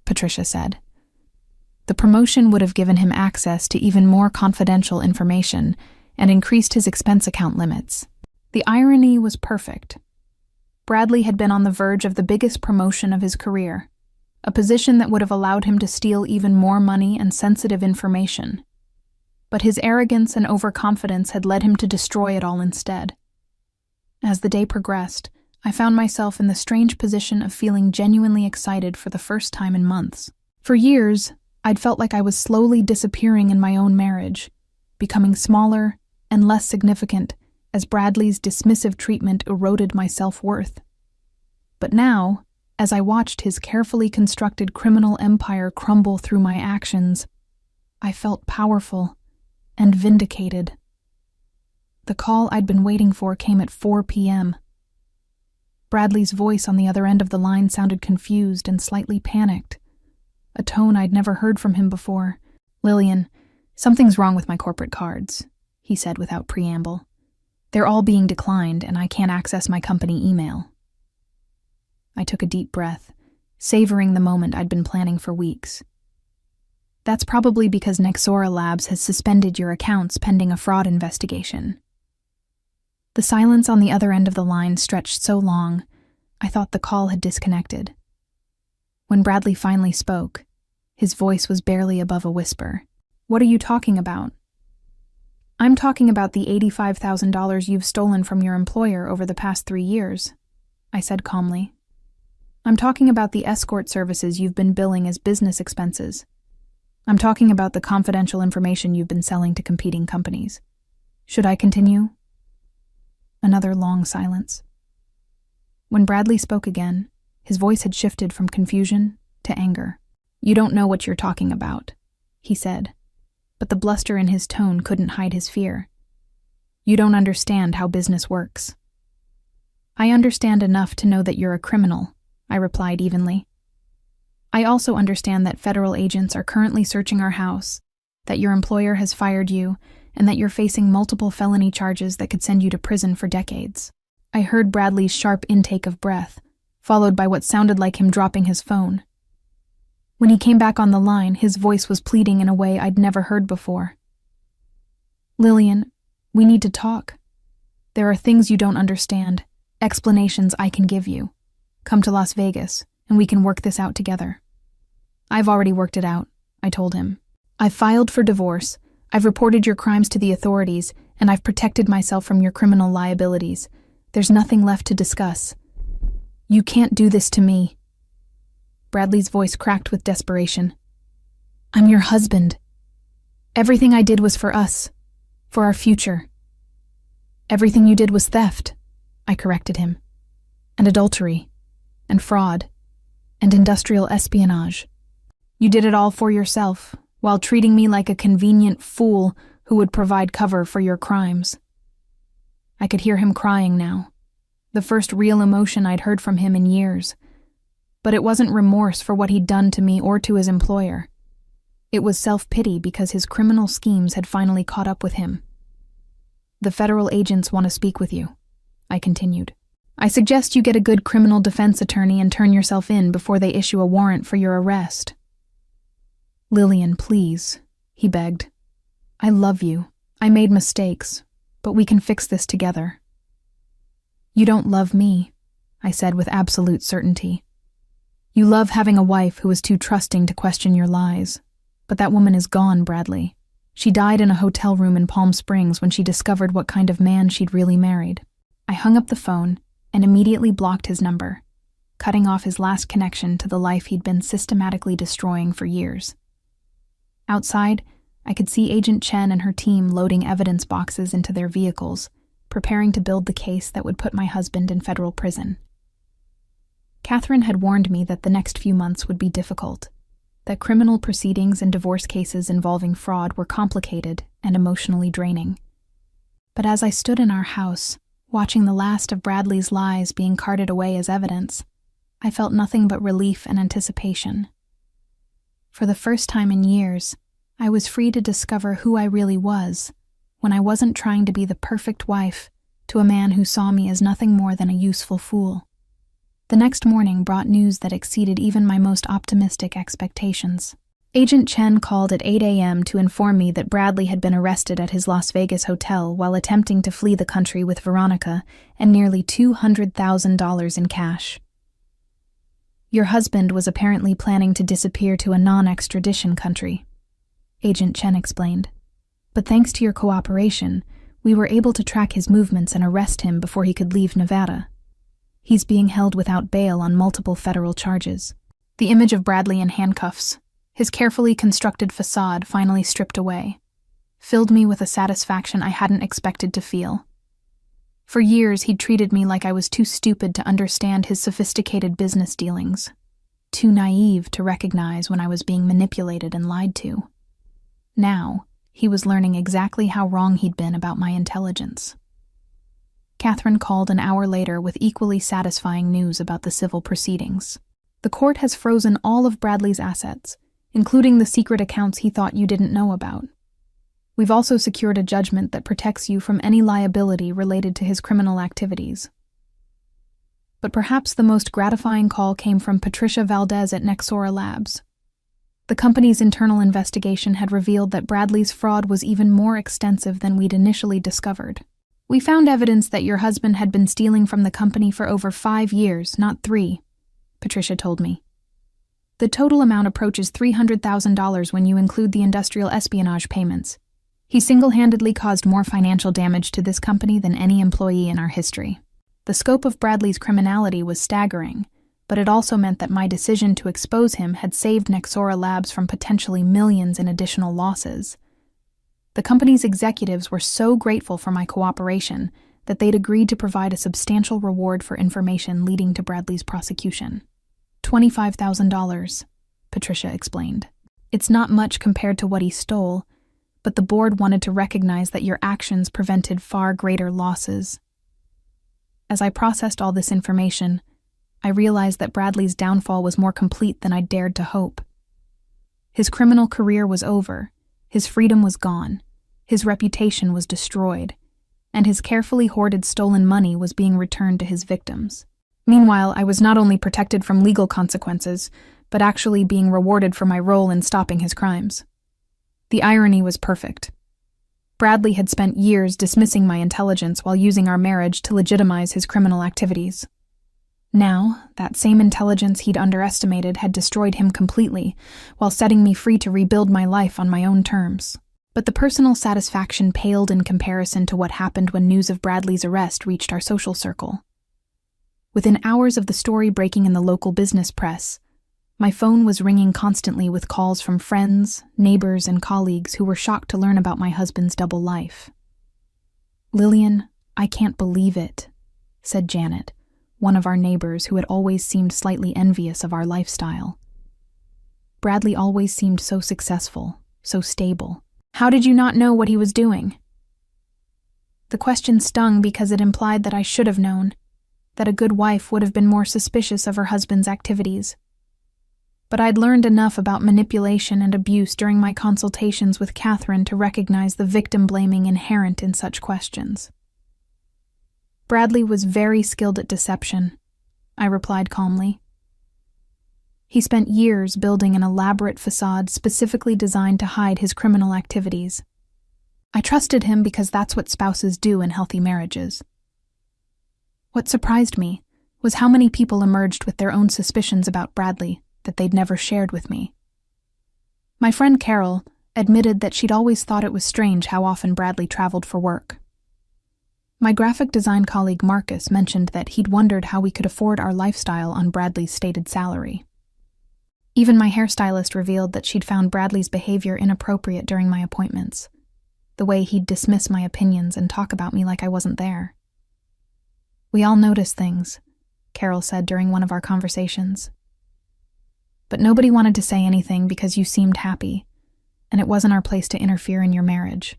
Patricia said. The promotion would have given him access to even more confidential information and increased his expense account limits. The irony was perfect. Bradley had been on the verge of the biggest promotion of his career, a position that would have allowed him to steal even more money and sensitive information. But his arrogance and overconfidence had led him to destroy it all instead. As the day progressed, I found myself in the strange position of feeling genuinely excited for the first time in months. For years, I'd felt like I was slowly disappearing in my own marriage, becoming smaller and less significant as Bradley's dismissive treatment eroded my self-worth. But now, as I watched his carefully constructed criminal empire crumble through my actions, I felt powerful and vindicated. The call I'd been waiting for came at 4 p.m. Bradley's voice on the other end of the line sounded confused and slightly panicked, a tone I'd never heard from him before. "Lillian, something's wrong with my corporate cards," he said without preamble. "They're all being declined, and I can't access my company email." I took a deep breath, savoring the moment I'd been planning for weeks. "That's probably because Nexora Labs has suspended your accounts pending a fraud investigation." The silence on the other end of the line stretched so long, I thought the call had disconnected. When Bradley finally spoke, his voice was barely above a whisper. "What are you talking about?" I'm talking about the $85,000 you've stolen from your employer over the past 3 years, I said calmly. I'm talking about the escort services you've been billing as business expenses. I'm talking about the confidential information you've been selling to competing companies. Should I continue? Another long silence. When Bradley spoke again, his voice had shifted from confusion to anger. You don't know what you're talking about, he said, but the bluster in his tone couldn't hide his fear. You don't understand how business works. I understand enough to know that you're a criminal, I replied evenly. I also understand that federal agents are currently searching our house, that your employer has fired you, and that you're facing multiple felony charges that could send you to prison for decades. I heard Bradley's sharp intake of breath, followed by what sounded like him dropping his phone. When he came back on the line, his voice was pleading in a way I'd never heard before. Lillian, we need to talk. There are things you don't understand, explanations I can give you. Come to Las Vegas, and we can work this out together. I've already worked it out, I told him. I've filed for divorce, I've reported your crimes to the authorities, and I've protected myself from your criminal liabilities. There's nothing left to discuss. You can't do this to me. Bradley's voice cracked with desperation. I'm your husband. Everything I did was for us, for our future. Everything you did was theft, I corrected him, and adultery, and fraud, and industrial espionage. You did it all for yourself, while treating me like a convenient fool who would provide cover for your crimes. I could hear him crying now, the first real emotion I'd heard from him in years. But it wasn't remorse for what he'd done to me or to his employer. It was self-pity because his criminal schemes had finally caught up with him. The federal agents want to speak with you, I continued. I suggest you get a good criminal defense attorney and turn yourself in before they issue a warrant for your arrest. Lillian, please, he begged. I love you. I made mistakes, but we can fix this together. You don't love me, I said with absolute certainty. You love having a wife who is too trusting to question your lies. But that woman is gone, Bradley. She died in a hotel room in Palm Springs when she discovered what kind of man she'd really married. I hung up the phone and immediately blocked his number, cutting off his last connection to the life he'd been systematically destroying for years. Outside, I could see Agent Chen and her team loading evidence boxes into their vehicles, preparing to build the case that would put my husband in federal prison. Catherine had warned me that the next few months would be difficult, that criminal proceedings and divorce cases involving fraud were complicated and emotionally draining. But as I stood in our house, watching the last of Bradley's lies being carted away as evidence, I felt nothing but relief and anticipation. For the first time in years, I was free to discover who I really was, when I wasn't trying to be the perfect wife to a man who saw me as nothing more than a useful fool. The next morning brought news that exceeded even my most optimistic expectations. Agent Chen called at 8 a.m. to inform me that Bradley had been arrested at his Las Vegas hotel while attempting to flee the country with Veronica and nearly $200,000 in cash. Your husband was apparently planning to disappear to a non-extradition country, Agent Chen explained. But thanks to your cooperation, we were able to track his movements and arrest him before he could leave Nevada. He's being held without bail on multiple federal charges. The image of Bradley in handcuffs, his carefully constructed facade finally stripped away, filled me with a satisfaction I hadn't expected to feel. For years, he'd treated me like I was too stupid to understand his sophisticated business dealings, too naive to recognize when I was being manipulated and lied to. Now, he was learning exactly how wrong he'd been about my intelligence. Catherine called an hour later with equally satisfying news about the civil proceedings. The court has frozen all of Bradley's assets, including the secret accounts he thought you didn't know about. We've also secured a judgment that protects you from any liability related to his criminal activities. But perhaps the most gratifying call came from Patricia Valdez at Nexora Labs. The company's internal investigation had revealed that Bradley's fraud was even more extensive than we'd initially discovered. We found evidence that your husband had been stealing from the company for over 5 years, not 3, Patricia told me. The total amount approaches $300,000 when you include the industrial espionage payments. He single-handedly caused more financial damage to this company than any employee in our history. The scope of Bradley's criminality was staggering, but it also meant that my decision to expose him had saved Nexora Labs from potentially millions in additional losses. The company's executives were so grateful for my cooperation that they'd agreed to provide a substantial reward for information leading to Bradley's prosecution. $25,000, Patricia explained. It's not much compared to what he stole, but the board wanted to recognize that your actions prevented far greater losses. As I processed all this information, I realized that Bradley's downfall was more complete than I dared to hope. His criminal career was over, his freedom was gone, his reputation was destroyed, and his carefully hoarded stolen money was being returned to his victims. Meanwhile, I was not only protected from legal consequences, but actually being rewarded for my role in stopping his crimes. The irony was perfect. Bradley had spent years dismissing my intelligence while using our marriage to legitimize his criminal activities. Now, that same intelligence he'd underestimated had destroyed him completely, while setting me free to rebuild my life on my own terms. But the personal satisfaction paled in comparison to what happened when news of Bradley's arrest reached our social circle. Within hours of the story breaking in the local business press, my phone was ringing constantly with calls from friends, neighbors, and colleagues who were shocked to learn about my husband's double life. "Lillian, I can't believe it," said Janet, one of our neighbors who had always seemed slightly envious of our lifestyle. "Bradley always seemed so successful, so stable. How did you not know what he was doing?" The question stung because it implied that I should have known, that a good wife would have been more suspicious of her husband's activities. But I'd learned enough about manipulation and abuse during my consultations with Catherine to recognize the victim-blaming inherent in such questions. "Bradley was very skilled at deception," I replied calmly. "He spent years building an elaborate facade specifically designed to hide his criminal activities. I trusted him because that's what spouses do in healthy marriages." What surprised me was how many people emerged with their own suspicions about Bradley that they'd never shared with me. My friend Carol admitted that she'd always thought it was strange how often Bradley traveled for work. My graphic design colleague Marcus mentioned that he'd wondered how we could afford our lifestyle on Bradley's stated salary. Even my hairstylist revealed that she'd found Bradley's behavior inappropriate during my appointments, the way he'd dismiss my opinions and talk about me like I wasn't there. "We all notice things," Carol said during one of our conversations. "But nobody wanted to say anything because you seemed happy, and it wasn't our place to interfere in your marriage."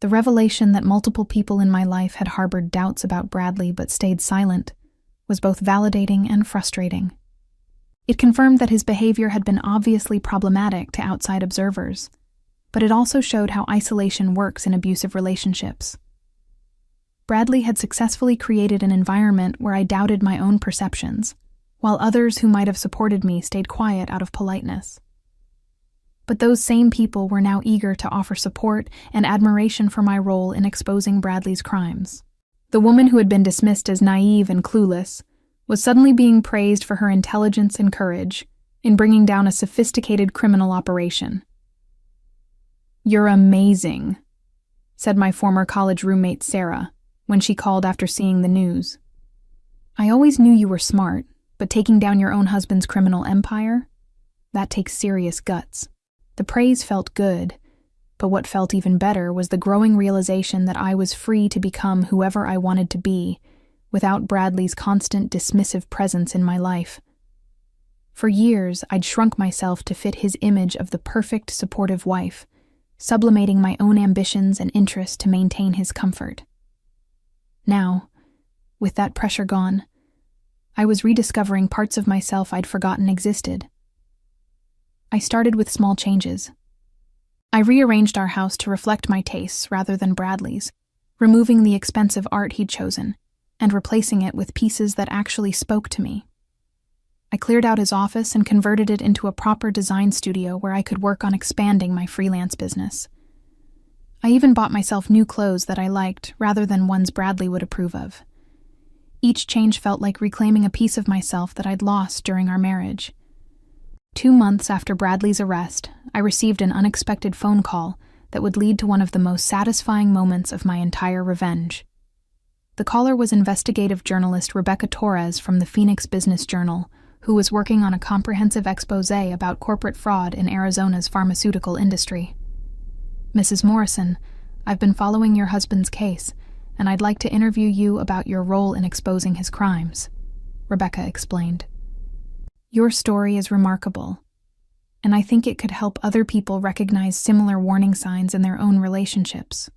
The revelation that multiple people in my life had harbored doubts about Bradley but stayed silent was both validating and frustrating. It confirmed that his behavior had been obviously problematic to outside observers, but it also showed how isolation works in abusive relationships. Bradley had successfully created an environment where I doubted my own perceptions, while others who might have supported me stayed quiet out of politeness. But those same people were now eager to offer support and admiration for my role in exposing Bradley's crimes. The woman who had been dismissed as naive and clueless was suddenly being praised for her intelligence and courage in bringing down a sophisticated criminal operation. "You're amazing," said my former college roommate Sarah when she called after seeing the news. "I always knew you were smart, but taking down your own husband's criminal empire? That takes serious guts." The praise felt good, but what felt even better was the growing realization that I was free to become whoever I wanted to be, without Bradley's constant dismissive presence in my life. For years, I'd shrunk myself to fit his image of the perfect, supportive wife, sublimating my own ambitions and interests to maintain his comfort. Now, with that pressure gone, I was rediscovering parts of myself I'd forgotten existed. I started with small changes. I rearranged our house to reflect my tastes rather than Bradley's, removing the expensive art he'd chosen and replacing it with pieces that actually spoke to me. I cleared out his office and converted it into a proper design studio where I could work on expanding my freelance business. I even bought myself new clothes that I liked rather than ones Bradley would approve of. Each change felt like reclaiming a piece of myself that I'd lost during our marriage. 2 months after Bradley's arrest, I received an unexpected phone call that would lead to one of the most satisfying moments of my entire revenge. The caller was investigative journalist Rebecca Torres from the Phoenix Business Journal, who was working on a comprehensive exposé about corporate fraud in Arizona's pharmaceutical industry. "Mrs. Morrison, I've been following your husband's case, and I'd like to interview you about your role in exposing his crimes," Rebecca explained. "Your story is remarkable, and I think it could help other people recognize similar warning signs in their own relationships."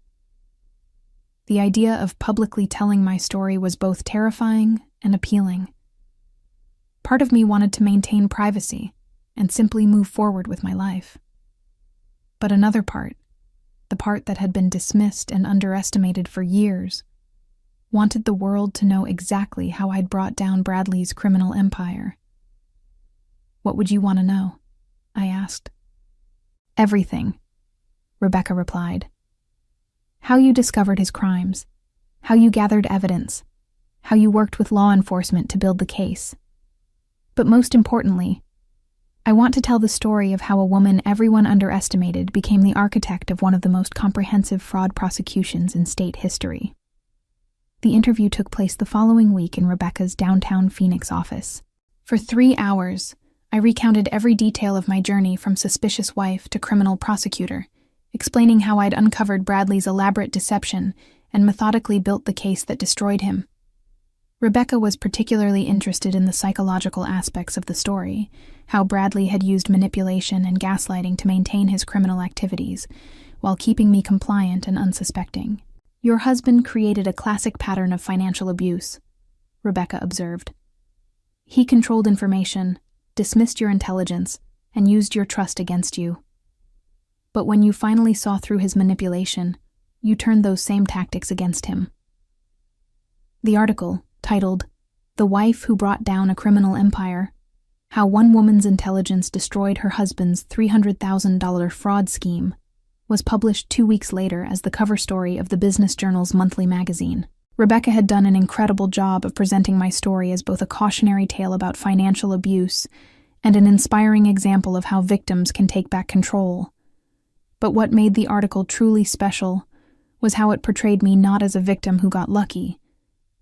The idea of publicly telling my story was both terrifying and appealing. Part of me wanted to maintain privacy and simply move forward with my life. But another part, the part that had been dismissed and underestimated for years, wanted the world to know exactly how I'd brought down Bradley's criminal empire. "What would you want to know?" I asked. "Everything," Rebecca replied. "How you discovered his crimes, how you gathered evidence, how you worked with law enforcement to build the case. But most importantly, I want to tell the story of how a woman everyone underestimated became the architect of one of the most comprehensive fraud prosecutions in state history." The interview took place the following week in Rebecca's downtown Phoenix office. For 3 hours, I recounted every detail of my journey from suspicious wife to criminal prosecutor, explaining how I'd uncovered Bradley's elaborate deception and methodically built the case that destroyed him. Rebecca was particularly interested in the psychological aspects of the story, how Bradley had used manipulation and gaslighting to maintain his criminal activities, while keeping me compliant and unsuspecting. "Your husband created a classic pattern of financial abuse," Rebecca observed. "He controlled information, dismissed your intelligence, and used your trust against you. But when you finally saw through his manipulation, you turned those same tactics against him." The article, titled "The Wife Who Brought Down a Criminal Empire: How One Woman's Intelligence Destroyed Her Husband's $300,000 Fraud Scheme," was published 2 weeks later as the cover story of the Business Journal's monthly magazine. Rebecca had done an incredible job of presenting my story as both a cautionary tale about financial abuse and an inspiring example of how victims can take back control. But what made the article truly special was how it portrayed me not as a victim who got lucky,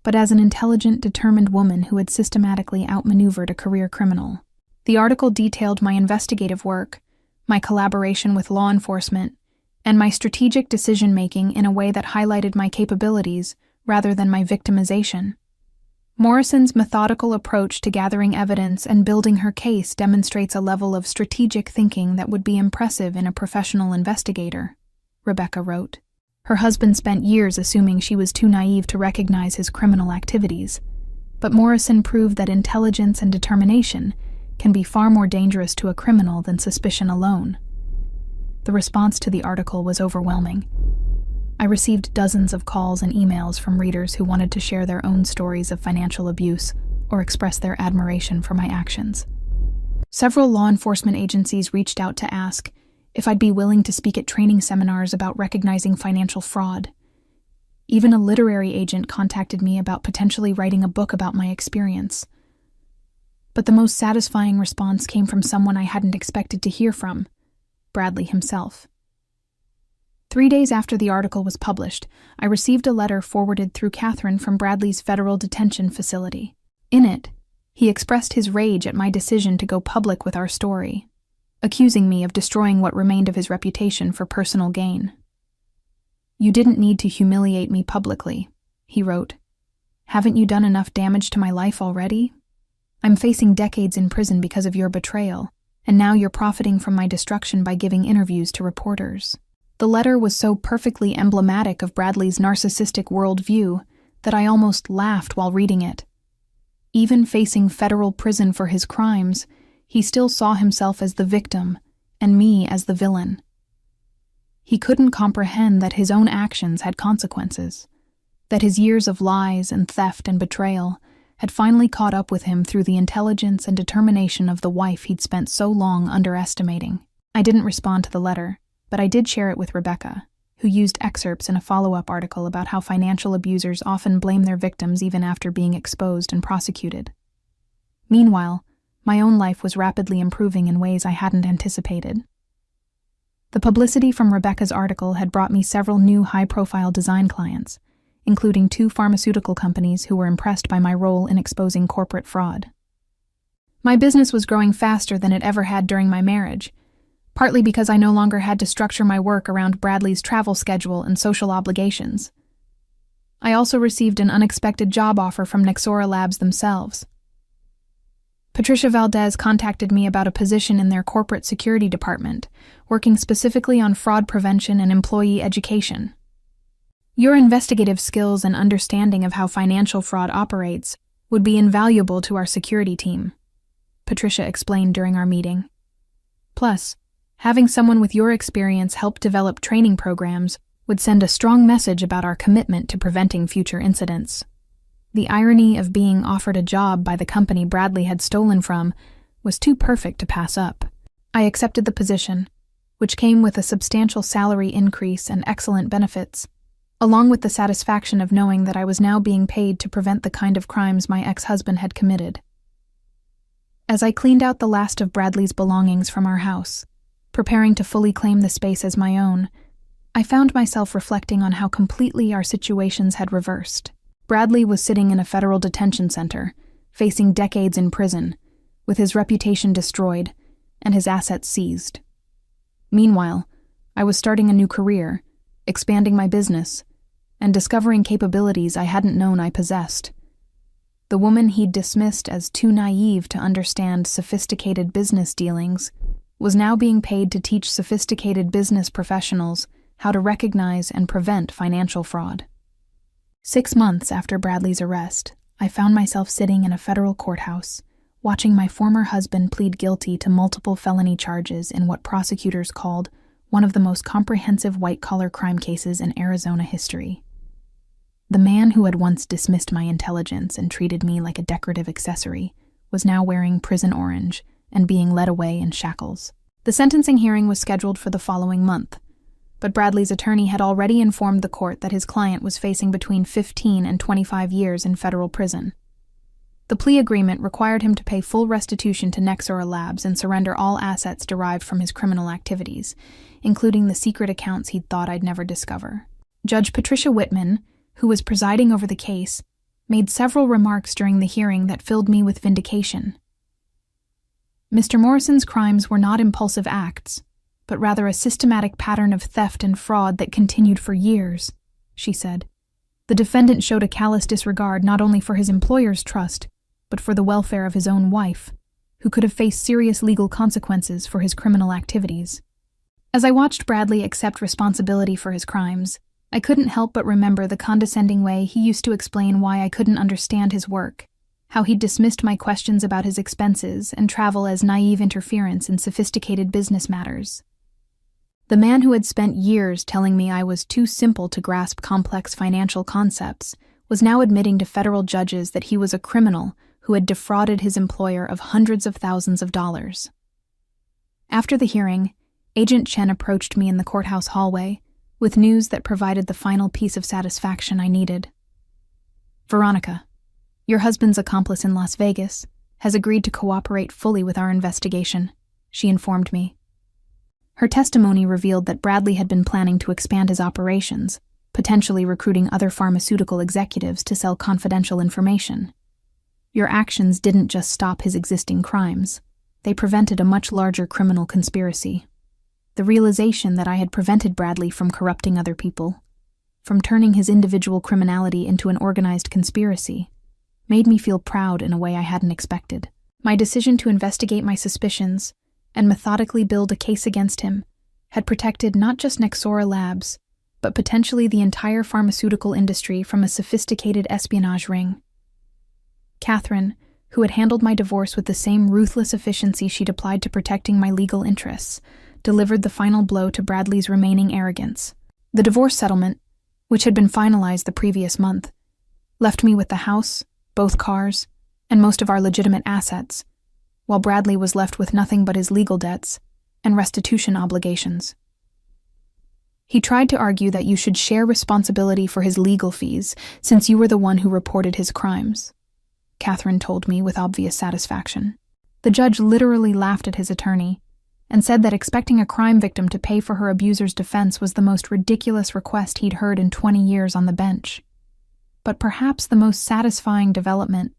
but as an intelligent, determined woman who had systematically outmaneuvered a career criminal. The article detailed my investigative work, my collaboration with law enforcement, and my strategic decision-making in a way that highlighted my capabilities rather than my victimization. Morrison's methodical approach to gathering evidence and building her case demonstrates a level of strategic thinking that would be impressive in a professional investigator, Rebecca wrote. Her husband spent years assuming she was too naive to recognize his criminal activities, but Morrison proved that intelligence and determination can be far more dangerous to a criminal than suspicion alone. The response to the article was overwhelming. I received dozens of calls and emails from readers who wanted to share their own stories of financial abuse or express their admiration for my actions. Several law enforcement agencies reached out to ask if I'd be willing to speak at training seminars about recognizing financial fraud. Even a literary agent contacted me about potentially writing a book about my experience. But the most satisfying response came from someone I hadn't expected to hear from, Bradley himself. 3 days after the article was published, I received a letter forwarded through Catherine from Bradley's federal detention facility. In it, he expressed his rage at my decision to go public with our story, accusing me of destroying what remained of his reputation for personal gain. "You didn't need to humiliate me publicly," he wrote. "Haven't you done enough damage to my life already? I'm facing decades in prison because of your betrayal, and now you're profiting from my destruction by giving interviews to reporters." The letter was so perfectly emblematic of Bradley's narcissistic worldview that I almost laughed while reading it. Even facing federal prison for his crimes, he still saw himself as the victim and me as the villain. He couldn't comprehend that his own actions had consequences, that his years of lies and theft and betrayal had finally caught up with him through the intelligence and determination of the wife he'd spent so long underestimating. I didn't respond to the letter, but I did share it with Rebecca, who used excerpts in a follow-up article about how financial abusers often blame their victims even after being exposed and prosecuted. Meanwhile, my own life was rapidly improving in ways I hadn't anticipated. The publicity from Rebecca's article had brought me several new high-profile design clients, including 2 pharmaceutical companies who were impressed by my role in exposing corporate fraud. My business was growing faster than it ever had during my marriage, partly because I no longer had to structure my work around Bradley's travel schedule and social obligations. I also received an unexpected job offer from Nexora Labs themselves. Patricia Valdez contacted me about a position in their corporate security department, working specifically on fraud prevention and employee education. Your investigative skills and understanding of how financial fraud operates would be invaluable to our security team, Patricia explained during our meeting. Plus, having someone with your experience help develop training programs would send a strong message about our commitment to preventing future incidents. The irony of being offered a job by the company Bradley had stolen from was too perfect to pass up. I accepted the position, which came with a substantial salary increase and excellent benefits, along with the satisfaction of knowing that I was now being paid to prevent the kind of crimes my ex-husband had committed. As I cleaned out the last of Bradley's belongings from our house, preparing to fully claim the space as my own, I found myself reflecting on how completely our situations had reversed. Bradley was sitting in a federal detention center, facing decades in prison, with his reputation destroyed and his assets seized. Meanwhile, I was starting a new career, expanding my business, and discovering capabilities I hadn't known I possessed. The woman he'd dismissed as too naive to understand sophisticated business dealings was now being paid to teach sophisticated business professionals how to recognize and prevent financial fraud. 6 months after Bradley's arrest, I found myself sitting in a federal courthouse, watching my former husband plead guilty to multiple felony charges in what prosecutors called one of the most comprehensive white-collar crime cases in Arizona history. The man who had once dismissed my intelligence and treated me like a decorative accessory was now wearing prison orange and being led away in shackles. The sentencing hearing was scheduled for the following month, but Bradley's attorney had already informed the court that his client was facing between 15 and 25 years in federal prison. The plea agreement required him to pay full restitution to Nexora Labs and surrender all assets derived from his criminal activities, including the secret accounts he'd thought I'd never discover. Judge Patricia Whitman, who was presiding over the case, made several remarks during the hearing that filled me with vindication. Mr. Morrison's crimes were not impulsive acts, but rather a systematic pattern of theft and fraud that continued for years, she said. The defendant showed a callous disregard not only for his employer's trust, but for the welfare of his own wife, who could have faced serious legal consequences for his criminal activities. As I watched Bradley accept responsibility for his crimes, I couldn't help but remember the condescending way he used to explain why I couldn't understand his work, how he dismissed my questions about his expenses and travel as naive interference in sophisticated business matters. The man who had spent years telling me I was too simple to grasp complex financial concepts was now admitting to federal judges that he was a criminal who had defrauded his employer of hundreds of thousands of dollars. After the hearing, Agent Chen approached me in the courthouse hallway with news that provided the final piece of satisfaction I needed. Veronica, your husband's accomplice in Las Vegas, has agreed to cooperate fully with our investigation, she informed me. Her testimony revealed that Bradley had been planning to expand his operations, potentially recruiting other pharmaceutical executives to sell confidential information. Your actions didn't just stop his existing crimes, they prevented a much larger criminal conspiracy. The realization that I had prevented Bradley from corrupting other people, from turning his individual criminality into an organized conspiracy, made me feel proud in a way I hadn't expected. My decision to investigate my suspicions and methodically build a case against him had protected not just Nexora Labs, but potentially the entire pharmaceutical industry from a sophisticated espionage ring. Catherine, who had handled my divorce with the same ruthless efficiency she'd applied to protecting my legal interests, delivered the final blow to Bradley's remaining arrogance. The divorce settlement, which had been finalized the previous month, left me with the house, both cars, and most of our legitimate assets, while Bradley was left with nothing but his legal debts and restitution obligations. He tried to argue that you should share responsibility for his legal fees since you were the one who reported his crimes, Catherine told me with obvious satisfaction. The judge literally laughed at his attorney, and said that expecting a crime victim to pay for her abuser's defense was the most ridiculous request he'd heard in 20 years on the bench. But perhaps the most satisfying development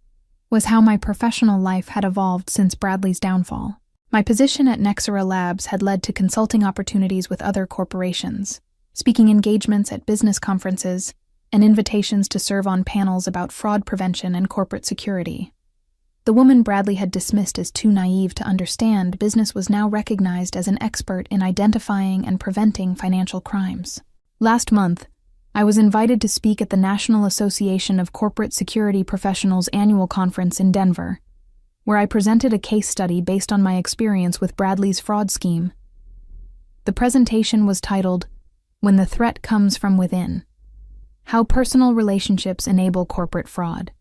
was how my professional life had evolved since Bradley's downfall. My position at Nexera Labs had led to consulting opportunities with other corporations, speaking engagements at business conferences, and invitations to serve on panels about fraud prevention and corporate security. The woman Bradley had dismissed as too naive to understand business was now recognized as an expert in identifying and preventing financial crimes. Last month, I was invited to speak at the National Association of Corporate Security Professionals annual conference in Denver, where I presented a case study based on my experience with Bradley's fraud scheme. The presentation was titled, "When the Threat Comes from Within: How Personal Relationships Enable Corporate Fraud,"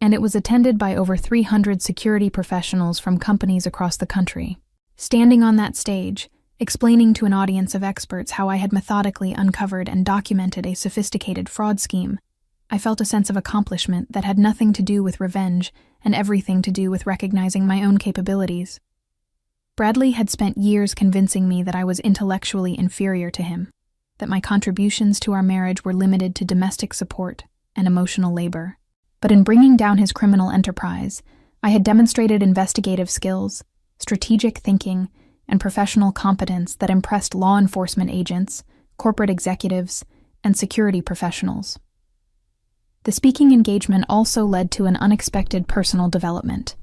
and it was attended by over 300 security professionals from companies across the country. Standing on that stage, explaining to an audience of experts how I had methodically uncovered and documented a sophisticated fraud scheme, I felt a sense of accomplishment that had nothing to do with revenge and everything to do with recognizing my own capabilities. Bradley had spent years convincing me that I was intellectually inferior to him, that my contributions to our marriage were limited to domestic support and emotional labor. But in bringing down his criminal enterprise, I had demonstrated investigative skills, strategic thinking, and professional competence that impressed law enforcement agents, corporate executives, and security professionals. The speaking engagement also led to an unexpected personal development.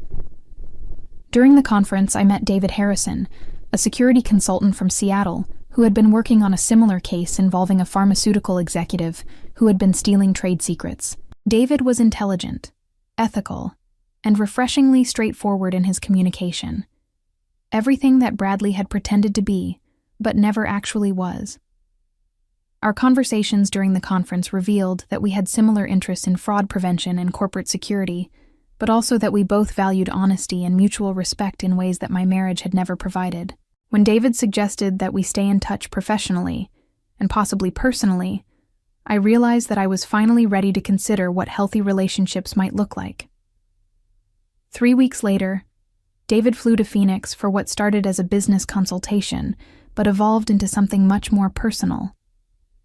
During the conference, I met David Harrison, a security consultant from Seattle who had been working on a similar case involving a pharmaceutical executive who had been stealing trade secrets. David was intelligent, ethical, and refreshingly straightforward in his communication. Everything that Bradley had pretended to be, but never actually was. Our conversations during the conference revealed that we had similar interests in fraud prevention and corporate security, but also that we both valued honesty and mutual respect in ways that my marriage had never provided. When David suggested that we stay in touch professionally, and possibly personally, I realized that I was finally ready to consider what healthy relationships might look like. 3 weeks later, David flew to Phoenix for what started as a business consultation, but evolved into something much more personal.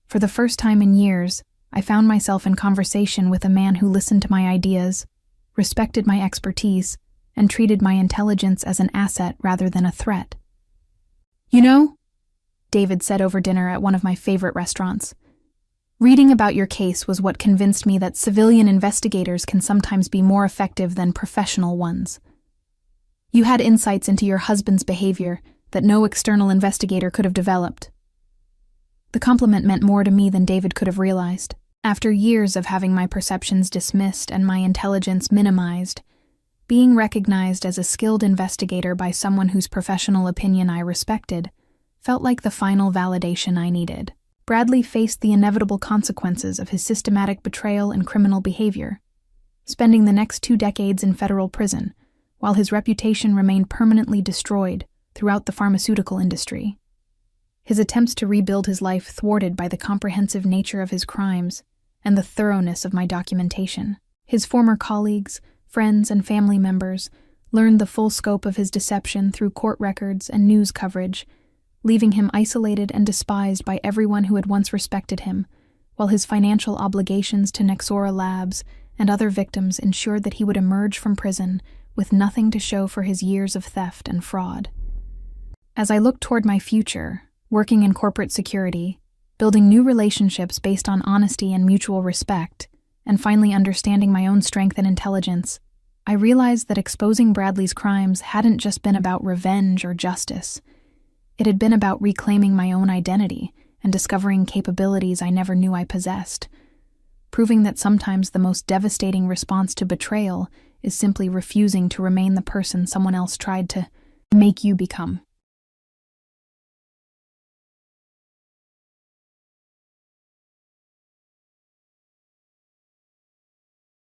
For the first time in years, I found myself in conversation with a man who listened to my ideas, respected my expertise, and treated my intelligence as an asset rather than a threat. "You know," David said over dinner at one of my favorite restaurants, "reading about your case was what convinced me that civilian investigators can sometimes be more effective than professional ones. You had insights into your husband's behavior that no external investigator could have developed." The compliment meant more to me than David could have realized. After years of having my perceptions dismissed and my intelligence minimized, being recognized as a skilled investigator by someone whose professional opinion I respected felt like the final validation I needed. Bradley faced the inevitable consequences of his systematic betrayal and criminal behavior, spending the next 2 decades in federal prison, while his reputation remained permanently destroyed throughout the pharmaceutical industry. His attempts to rebuild his life thwarted by the comprehensive nature of his crimes and the thoroughness of my documentation. His former colleagues, friends, and family members learned the full scope of his deception through court records and news coverage, leaving him isolated and despised by everyone who had once respected him, while his financial obligations to Nexera Labs and other victims ensured that he would emerge from prison with nothing to show for his years of theft and fraud. As I looked toward my future, working in corporate security, building new relationships based on honesty and mutual respect, and finally understanding my own strength and intelligence, I realized that exposing Bradley's crimes hadn't just been about revenge or justice. It had been about reclaiming my own identity and discovering capabilities I never knew I possessed, proving that sometimes the most devastating response to betrayal is simply refusing to remain the person someone else tried to make you become.